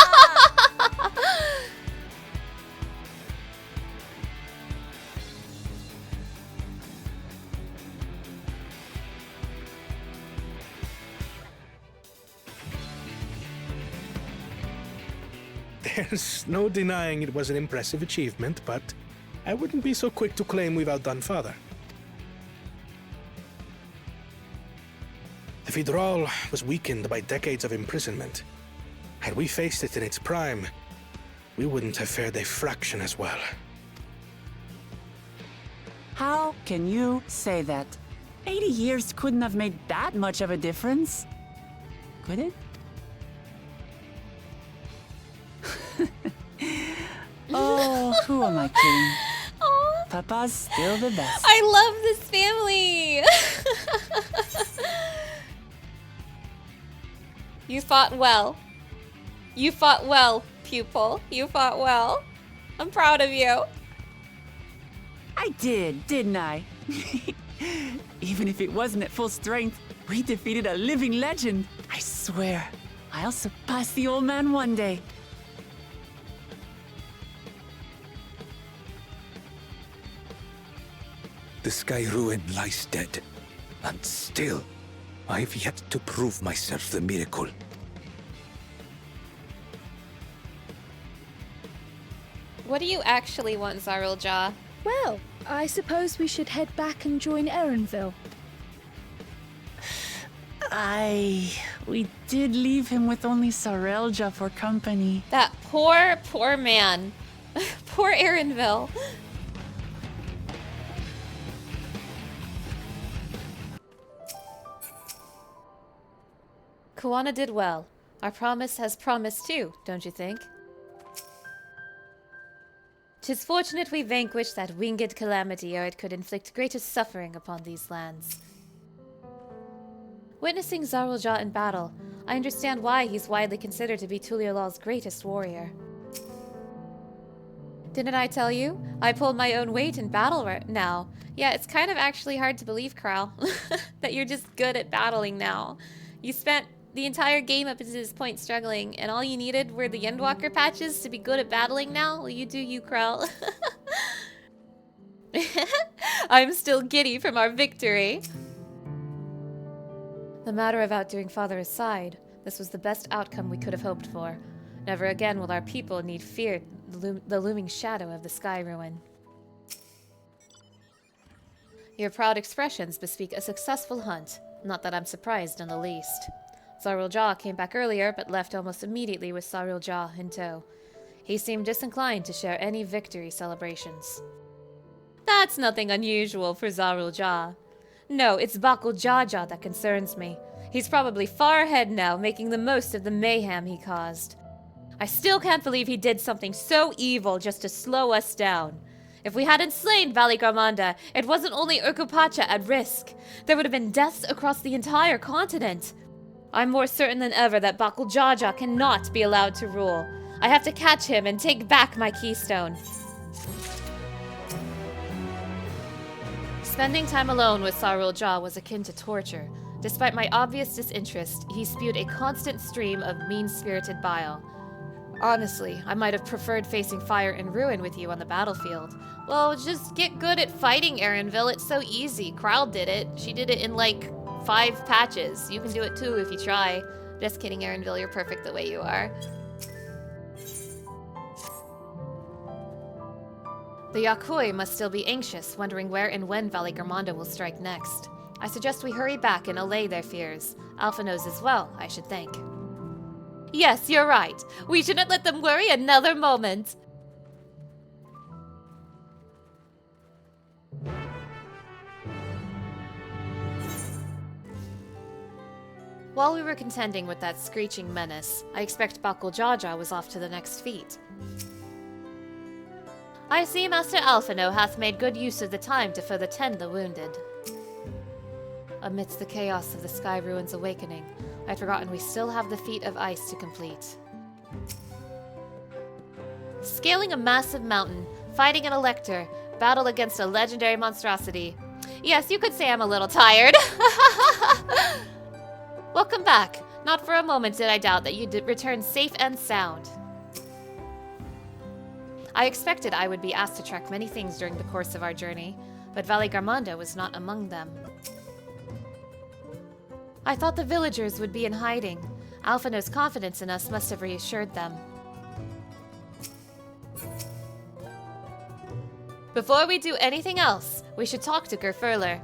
S6: There's no denying it was an impressive achievement, but I wouldn't be so quick to claim we've outdone Father. The Vidral was weakened by decades of imprisonment. Had we faced it in its prime, we wouldn't have fared a fraction as well.
S3: can you say that? 80 years couldn't have made that much of a difference. Could it? Oh, who am I kidding?
S1: Aw.
S3: Papa's still the best.
S1: I love this family! You fought well. You fought well, pupil. You fought well. I'm proud of you.
S3: I did, didn't I? Even if it wasn't at full strength, we defeated a living legend. I swear, I'll surpass the old man one day.
S15: The Sky Ruin lies dead, and still, I've yet to prove myself the miracle.
S1: What do you actually want, Zarulja?
S8: Well, I suppose we should head back and join Erenville.
S3: We did leave him with only Sarelja for company.
S1: That poor, poor man. Poor Erenville.
S2: Kuwana did well. Our promise has promised too, don't you think? 'Tis fortunate we vanquished that winged calamity, or it could inflict greater suffering upon these lands. Witnessing Zarulja in battle, I understand why he's widely considered to be Tuliyollal's greatest warrior. Didn't I tell you? I pulled my own weight in battle right now. Yeah, it's kind of actually hard to believe, Kral, that you're just good at battling now. You spent the entire game up to this point struggling, and all you needed were the Endwalker patches to be good at battling now? Well, you do you, Kral. I'm still giddy from our victory. The matter of outdoing Father aside, this was the best outcome we could have hoped for. Never again will our people need fear the looming shadow of the Sky Ruin. Your proud expressions bespeak a successful hunt, not that I'm surprised in the least. Zarulja came back earlier, but left almost immediately with Zarulja in tow. He seemed disinclined to share any victory celebrations. That's nothing unusual for Zarulja. No, it's Bakul Jaja that concerns me. He's probably far ahead now, making the most of the mayhem he caused. I still can't believe he did something so evil just to slow us down. If we hadn't slain Valigarmanda, it wasn't only Urkupacha at risk. There would have been deaths across the entire continent. I'm more certain than ever that Bakul Jaja cannot be allowed to rule. I have to catch him and take back my keystone. Spending time alone with Zarulja was akin to torture. Despite my obvious disinterest, he spewed a constant stream of mean-spirited bile. Honestly, I might have preferred facing fire and ruin with you on the battlefield. Well, just get good at fighting, Erenville. It's so easy. Kral did it. She did it in like 5 patches. You can do it too if you try. Just kidding, Erenville. You're perfect the way you are. The Yok Huy must still be anxious, wondering where and when Valigarmanda will strike next. I suggest we hurry back and allay their fears. Alpha knows as well, I should think. Yes, you're right. We shouldn't let them worry another moment. While we were contending with that screeching menace, I expect Bakul Jaja was off to the next feat. I see Master Alphino hath made good use of the time to further tend the wounded. Amidst the chaos of the Sky Ruin's awakening, I'd forgotten we still have the feat of ice to complete. Scaling a massive mountain, fighting an elector, battle against a legendary monstrosity. Yes, you could say I'm a little tired. Welcome back. Not for a moment did I doubt that you'd return safe and sound. I expected I would be asked to track many things during the course of our journey, but Valigarmanda was not among them. I thought the villagers would be in hiding. Alphino's confidence in us must have reassured them. Before we do anything else, we should talk to Gerfurler.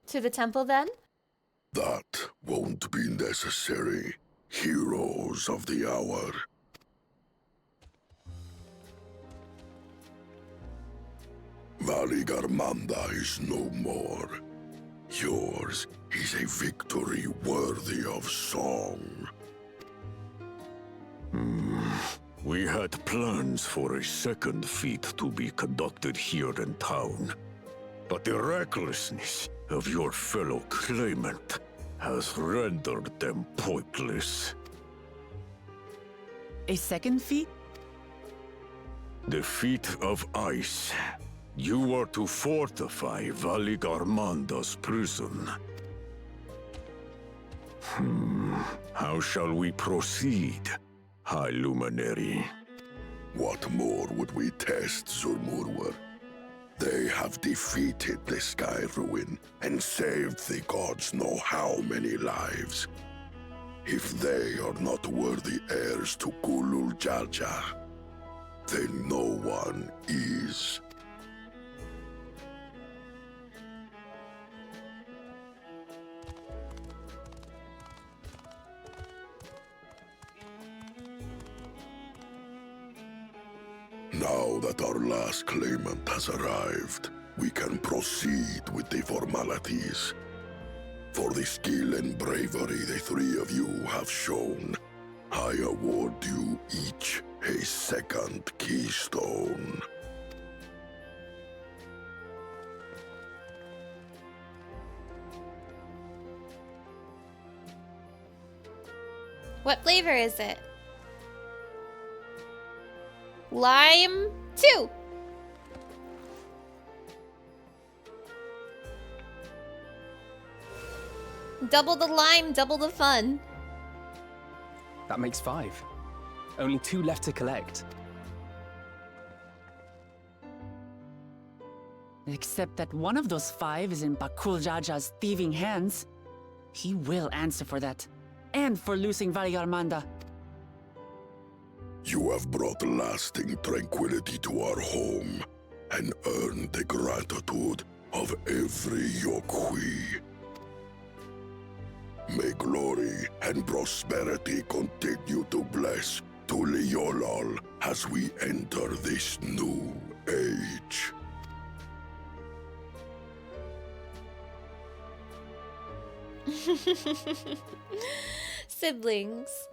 S2: To the temple, then?
S4: That won't be necessary, heroes of the hour. Valigarmanda is no more. Yours is a victory worthy of song.
S13: We had plans for a second feat to be conducted here in town. But the recklessness of your fellow claimant has rendered them pointless.
S3: A second feat?
S13: The feat of ice. You are to fortify Valigarmanda's prison. How shall we proceed, High Luminary?
S4: What more would we test, Zormor? They have defeated the Sky Ruin and saved the gods know how many lives. If they are not worthy heirs to Kulul Jaja, then no one is. Now that our last claimant has arrived, we can proceed with the formalities. For the skill and bravery the three of you have shown, I award you each a second keystone.
S1: What flavor is it? Lime 2. Double the lime, double the fun.
S12: That makes 5. Only 2 left to collect.
S3: Except that one of those 5 is in Bakul Jaja's thieving hands. He will answer for that. And for losing Valigarmanda.
S4: You have brought lasting tranquility to our home and earned the gratitude of every Yok Huy. May glory and prosperity continue to bless Tuliyollal as we enter this new age.
S1: Siblings.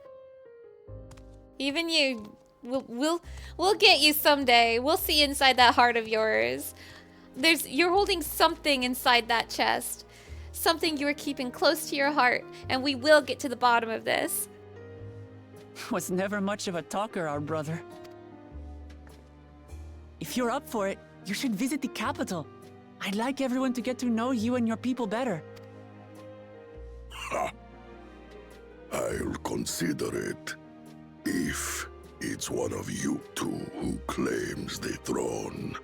S1: Even you, we'll get you someday. We'll see inside that heart of yours. You're holding something inside that chest. Something you are keeping close to your heart, and we will get to the bottom of this.
S3: Was never much of a talker, our brother. If you're up for it, you should visit the capital. I'd like everyone to get to know you and your people better.
S4: Ha! I'll consider it. If it's one of you two who claims the throne.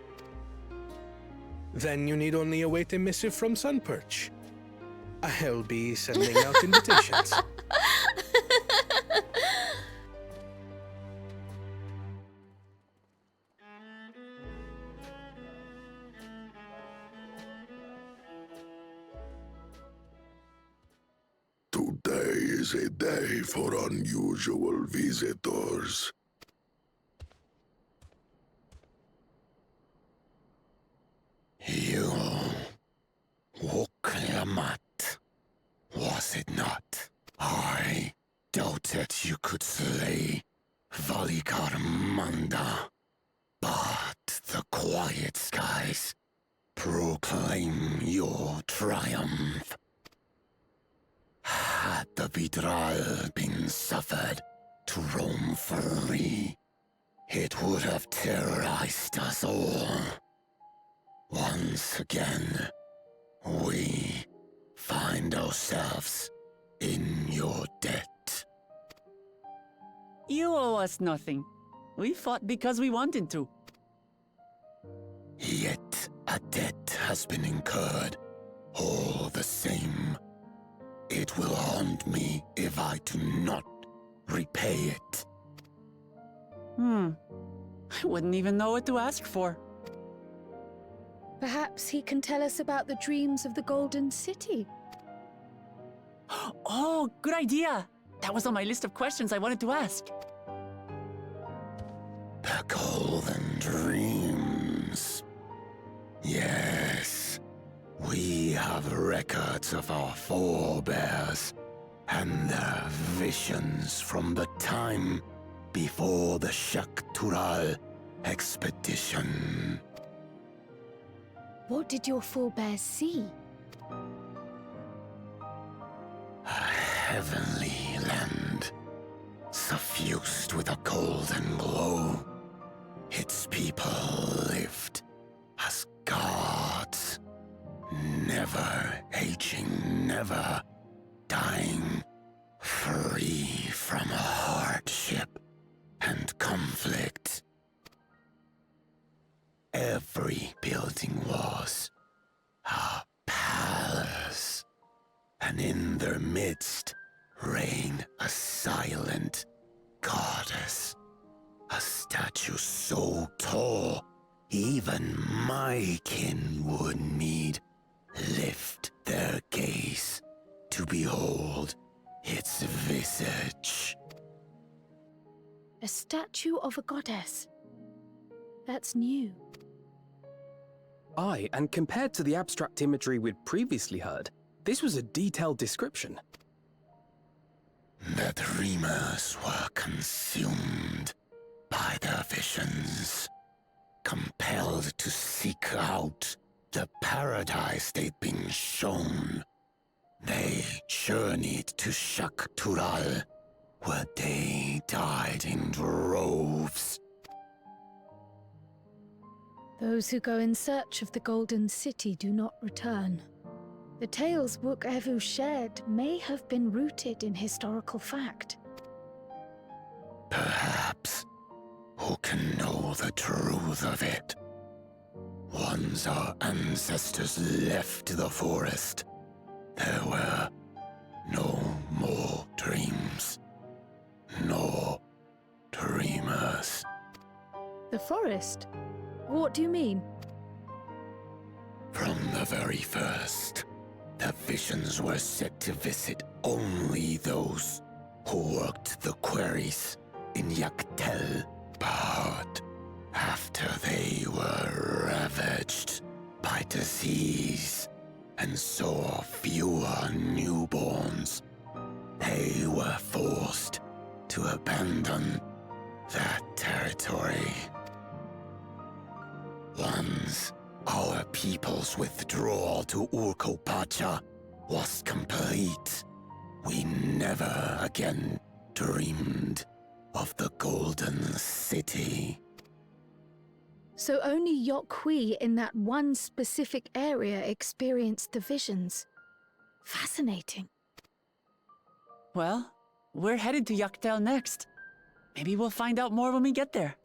S6: Then you need only await a missive from Sunperch. I'll be sending out invitations.
S4: Today is a day for unusual visitors.
S10: You... Woklamat, was it not? I doubted you could slay Valigarmanda, but the quiet skies proclaim your triumph. Had the Vidral been suffered to roam free, it would have terrorized us all. Once again, we find ourselves in your debt.
S3: You owe us nothing. We fought because we wanted to.
S10: Yet a debt has been incurred. All the same, it will haunt me if I do not repay it.
S3: I wouldn't even know what to ask for.
S8: Perhaps he can tell us about the dreams of the Golden City.
S3: Oh, good idea! That was on my list of questions I wanted to ask.
S10: The Golden Dreams. have records of our forebears and their visions from the time before the Shaktural expedition.
S8: What did your forebears see?
S10: A heavenly land, suffused with a golden glow. Its people lived as gods, never aging, never dying, free from hardship and conflict. Every building was a palace, and in their midst reigned a silent goddess, a statue so tall even my kin would need lift their gaze to behold its visage.
S8: A statue of a goddess. That's new.
S12: Aye, and compared to the abstract imagery we'd previously heard, this was a detailed description.
S10: The dreamers were consumed by their visions, compelled to seek out the paradise they'd been shown. They journeyed to Shaktural, where they died in droves.
S8: Those who go in search of the Golden City do not return. The tales Worqor shared may have been rooted in historical fact.
S10: Perhaps. Who can know the truth of it? Once our ancestors left the forest, there were no more dreams, no dreamers.
S8: The forest? What do you mean?
S10: From the very first, the visions were set to visit only those who worked the quarries in Yaktel. But after they were ravaged by disease and saw fewer newborns, they were forced to abandon that territory. Once our people's withdrawal to Urkopacha was complete, we never again dreamed of the Golden City.
S8: So only Yok Huy in that one specific area experienced the visions. Fascinating.
S3: Well, we're headed to Yaktel next. Maybe we'll find out more when we get there.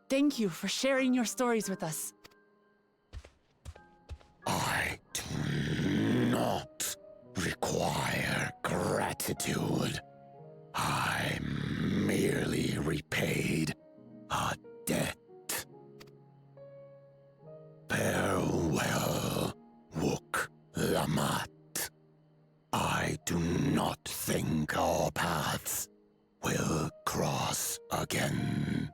S3: Thank you for sharing your stories with us.
S10: I do not require gratitude. I merely repaid a debt. Farewell, Wuk Lamat. I do not think our paths will cross again.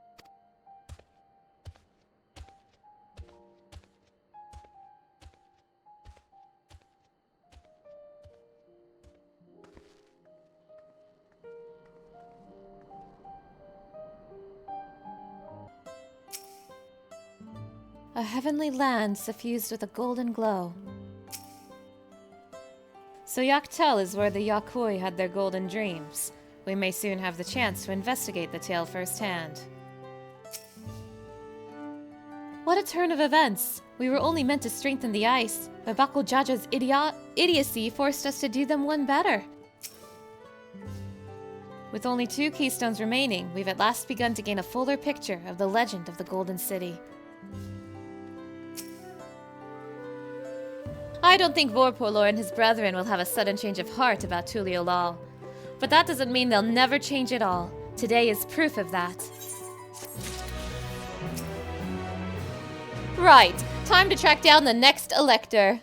S2: A heavenly land suffused with a golden glow. So Yaktel is where the Yok Huy had their golden dreams. We may soon have the chance to investigate the tale firsthand. What a turn of events! We were only meant to strengthen the ice, but Bako Jaja's idiocy forced us to do them one better. With only 2 keystones remaining, we've at last begun to gain a fuller picture of the legend of the Golden City. I don't think Worqor and his brethren will have a sudden change of heart about Tuliyollal. But that doesn't mean they'll never change at all. Today is proof of that. Right, time to track down the next elector.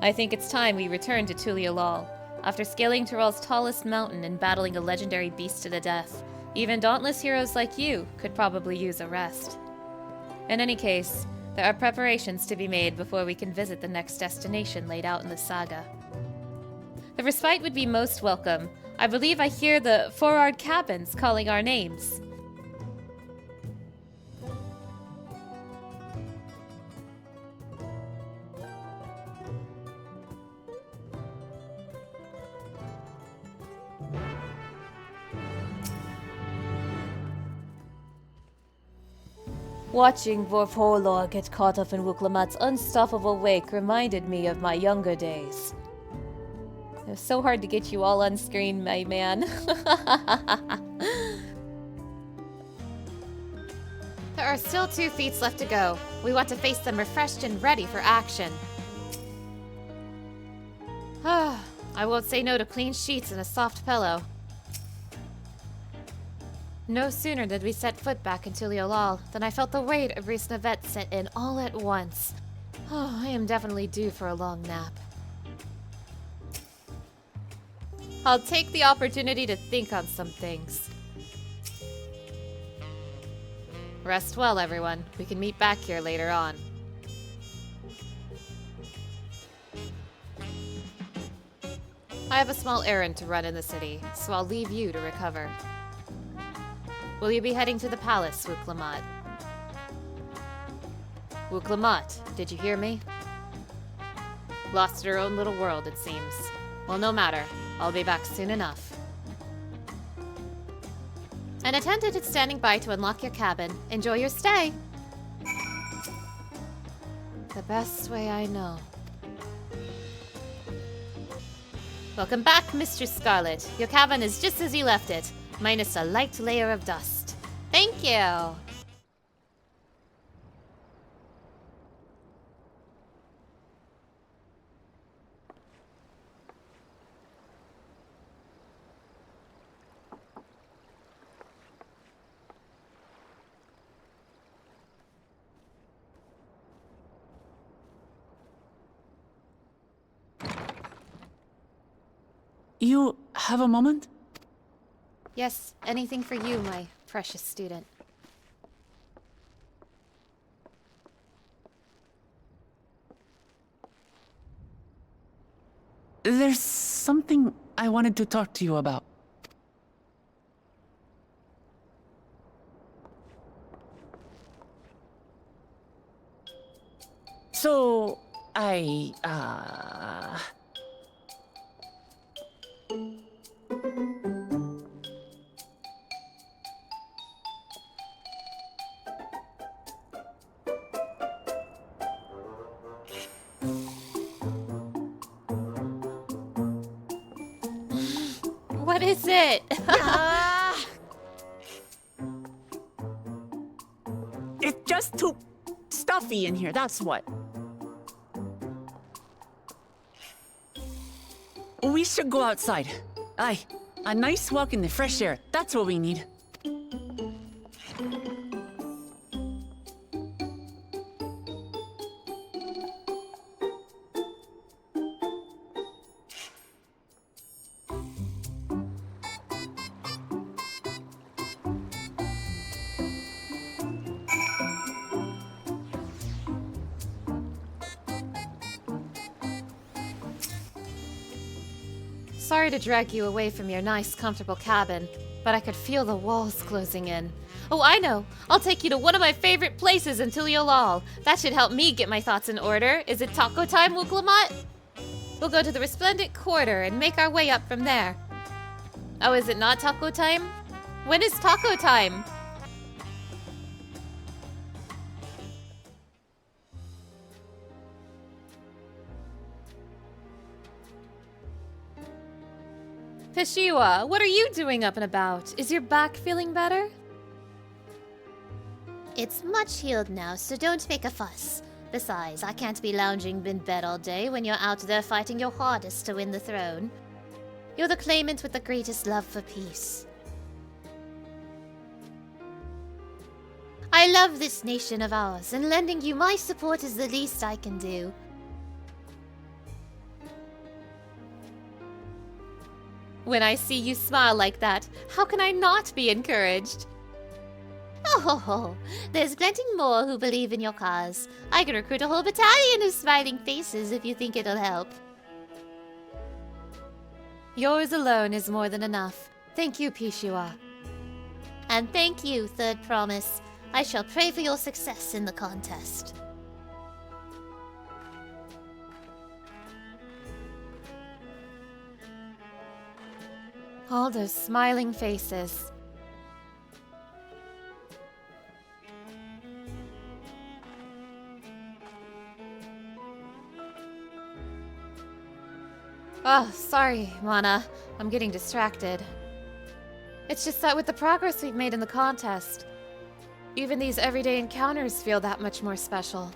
S2: I think it's time we return to Tuliyollal. After scaling Tiral's tallest mountain and battling a legendary beast to the death, Even dauntless heroes like you could probably use a rest. In any case, there are preparations to be made before we can visit the next destination laid out in the saga. The respite would be most welcome. I believe I hear the Forard cabins calling our names. Watching Vorpolor get caught up in Wuklamat's unstoppable wake reminded me of my younger days. It was so hard to get you all on screen, my man.
S1: There are still 2 feats left to go. We want to face them refreshed and ready for action. I won't say no to clean sheets and a soft pillow. No sooner did we set foot back in Tuliyollal than I felt the weight of Risnavet set in all at once. I am definitely due for a long nap. I'll take the opportunity to think on some things. Rest well, everyone. We can meet back here later on. I have a small errand to run in the city, so I'll leave you to recover. Will you be heading to the palace, Wuklamat? Wuklamat, did you hear me? Lost her own little world, it seems. Well, no matter. I'll be back soon enough. An attendant is standing by to unlock your cabin. Enjoy your stay. The best way I know. Welcome back, Mistress Scarlet. Your cabin is just as you left it, minus a light layer of dust. Thank you!
S3: You have a moment?
S1: Yes, anything for you, my precious student.
S3: There's something I wanted to talk to you about. So,
S1: What is it?
S3: It's just too stuffy in here, that's what. We should go outside. Aye, a nice walk in the fresh air, that's what we need.
S1: Sorry to drag you away from your nice, comfortable cabin, but I could feel the walls closing in. Oh, I know! I'll take you to one of my favorite places in Tuliyollal. That should help me get my thoughts in order. Is it taco time, Wuklamat? We'll go to the Resplendent Quarter and make our way up from there. Oh, is it not taco time? When is taco time? Peshiwa, what are you doing up and about? Is your back feeling better?
S16: It's much healed now, so don't make a fuss. Besides, I can't be lounging in bed all day when you're out there fighting your hardest to win the throne. You're the claimant with the greatest love for peace. I love this nation of ours, and lending you my support is the least I can do.
S1: When I see you smile like that, how can I not be encouraged?
S16: Oh, there's plenty more who believe in your cause. I can recruit a whole battalion of smiling faces if you think it'll help.
S2: Yours alone is more than enough. Thank you, Pishua.
S16: And thank you, Third Promise. I shall pray for your success in the contest.
S2: All those smiling faces. Oh, sorry, Mana. I'm getting distracted. It's just that with the progress we've made in the contest, even these everyday encounters feel that much more special.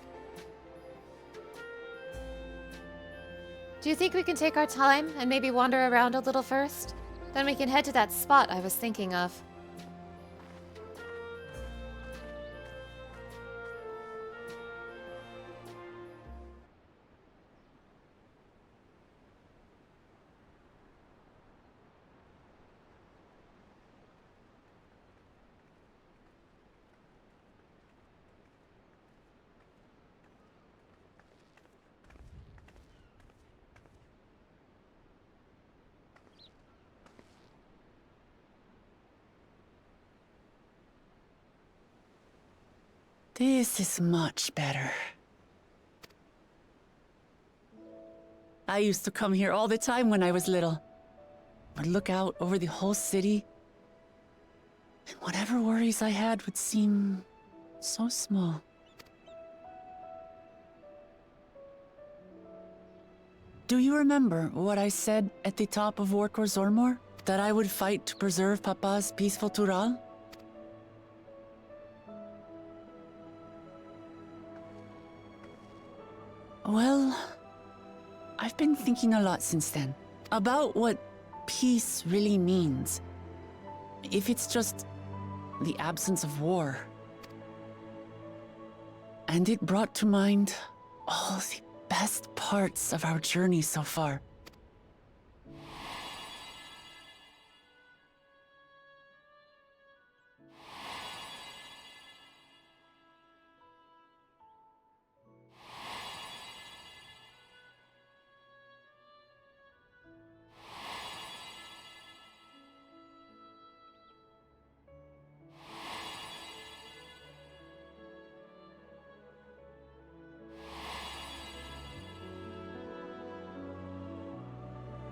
S2: Do you think we can take our time and maybe wander around a little first? Then we can head to that spot I was thinking of.
S3: This is much better. I used to come here all the time when I was little. I'd look out over the whole city, and whatever worries I had would seem so small. Do you remember what I said at the top of Worqor Zormor? That I would fight to preserve Papa's peaceful Tural? Well, I've been thinking a lot since then about what peace really means. If it's just the absence of war. And it brought to mind all the best parts of our journey so far.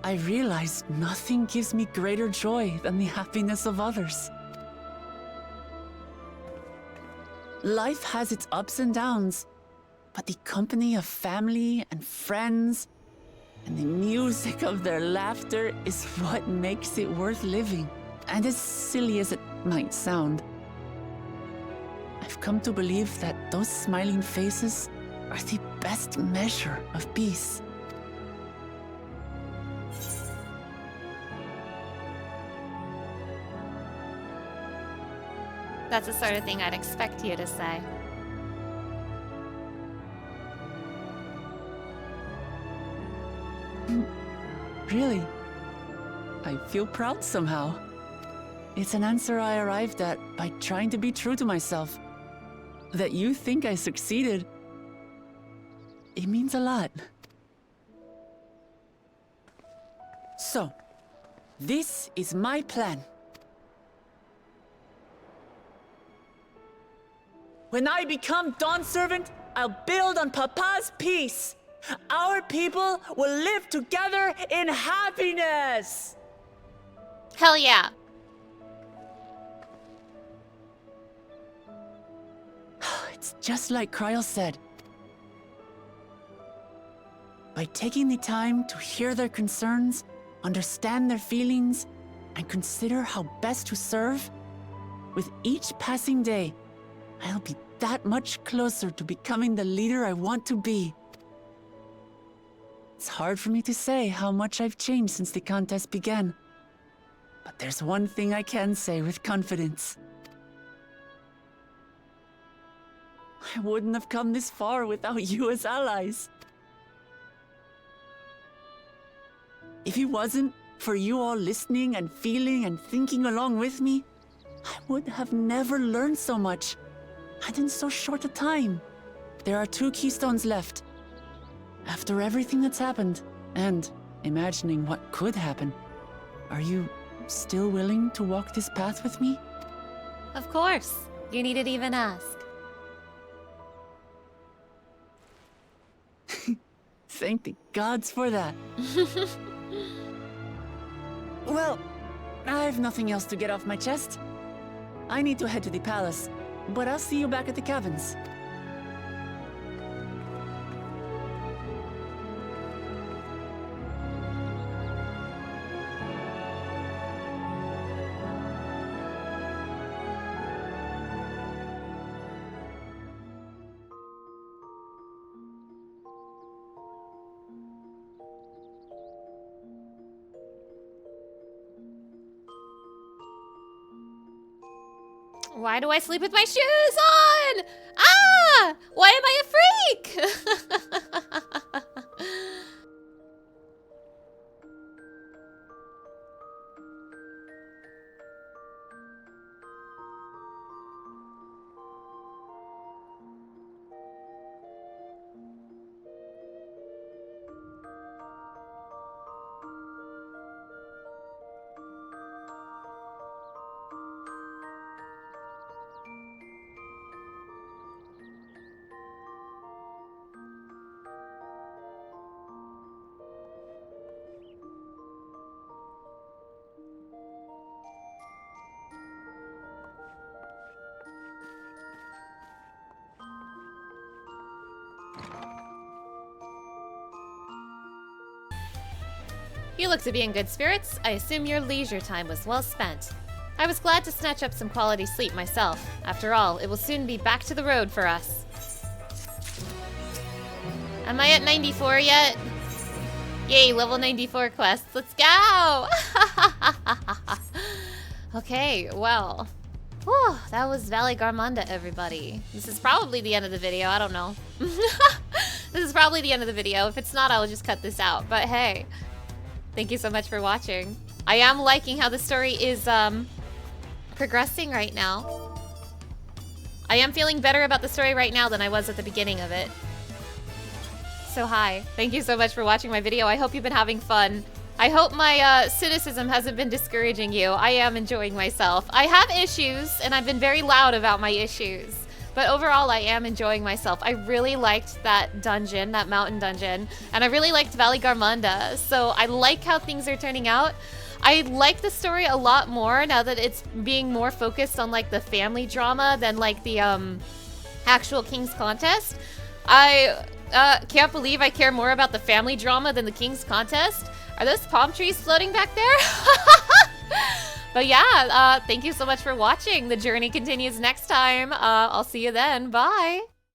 S3: I realized nothing gives me greater joy than the happiness of others. Life has its ups and downs, but the company of family and friends and the music of their laughter is what makes it worth living. And as silly as it might sound, I've come to believe that those smiling faces are the best measure of peace.
S1: That's the sort of thing I'd expect you to say.
S3: Really? I feel proud somehow. It's an answer I arrived at by trying to be true to myself. That you think I succeeded, it means a lot. So, this is my plan. When I become Dawn Servant, I'll build on Papa's peace. Our people will live together in happiness!
S1: Hell yeah!
S3: It's just like Kryl said. By taking the time to hear their concerns, understand their feelings, and consider how best to serve, with each passing day, I'll be that much closer to becoming the leader I want to be. It's hard for me to say how much I've changed since the contest began. But there's one thing I can say with confidence. I wouldn't have come this far without you as allies. If it wasn't for you all listening and feeling and thinking along with me, I would have never learned so much, and in so short a time. There are 2 keystones left. After everything that's happened, and imagining what could happen, are you still willing to walk this path with me?
S1: Of course. You needn't even ask.
S3: Thank the gods for that. Well, I've nothing else to get off my chest. I need to head to the palace, but I'll see you back at the cabins.
S1: Why do I sleep with my shoes on? Ah! Why am I a freak? You look to be in good spirits. I assume your leisure time was well spent. I was glad to snatch up some quality sleep myself. After all, it will soon be back to the road for us. Am I at 94 yet? Yay, level 94 quests. Let's go! Okay, well. Whew, that was Valigarmanda, everybody. This is probably the end of the video. I don't know. This is probably the end of the video. If it's not, I'll just cut this out. But hey. Thank you so much for watching. I am liking how the story is progressing right now. I am feeling better about the story right now than I was at the beginning of it. So hi, thank you so much for watching my video. I hope you've been having fun. I hope my cynicism hasn't been discouraging you. I am enjoying myself. I have issues, and I've been very loud about my issues. But overall, I am enjoying myself. I really liked that dungeon, that mountain dungeon, and I really liked Valigarmanda. So I like how things are turning out. I like the story a lot more now that it's being more focused on like the family drama than like the actual King's Contest. I can't believe I care more about the family drama than the King's Contest. Are those palm trees floating back there? But yeah, thank you so much for watching. The journey continues next time. I'll see you then. Bye.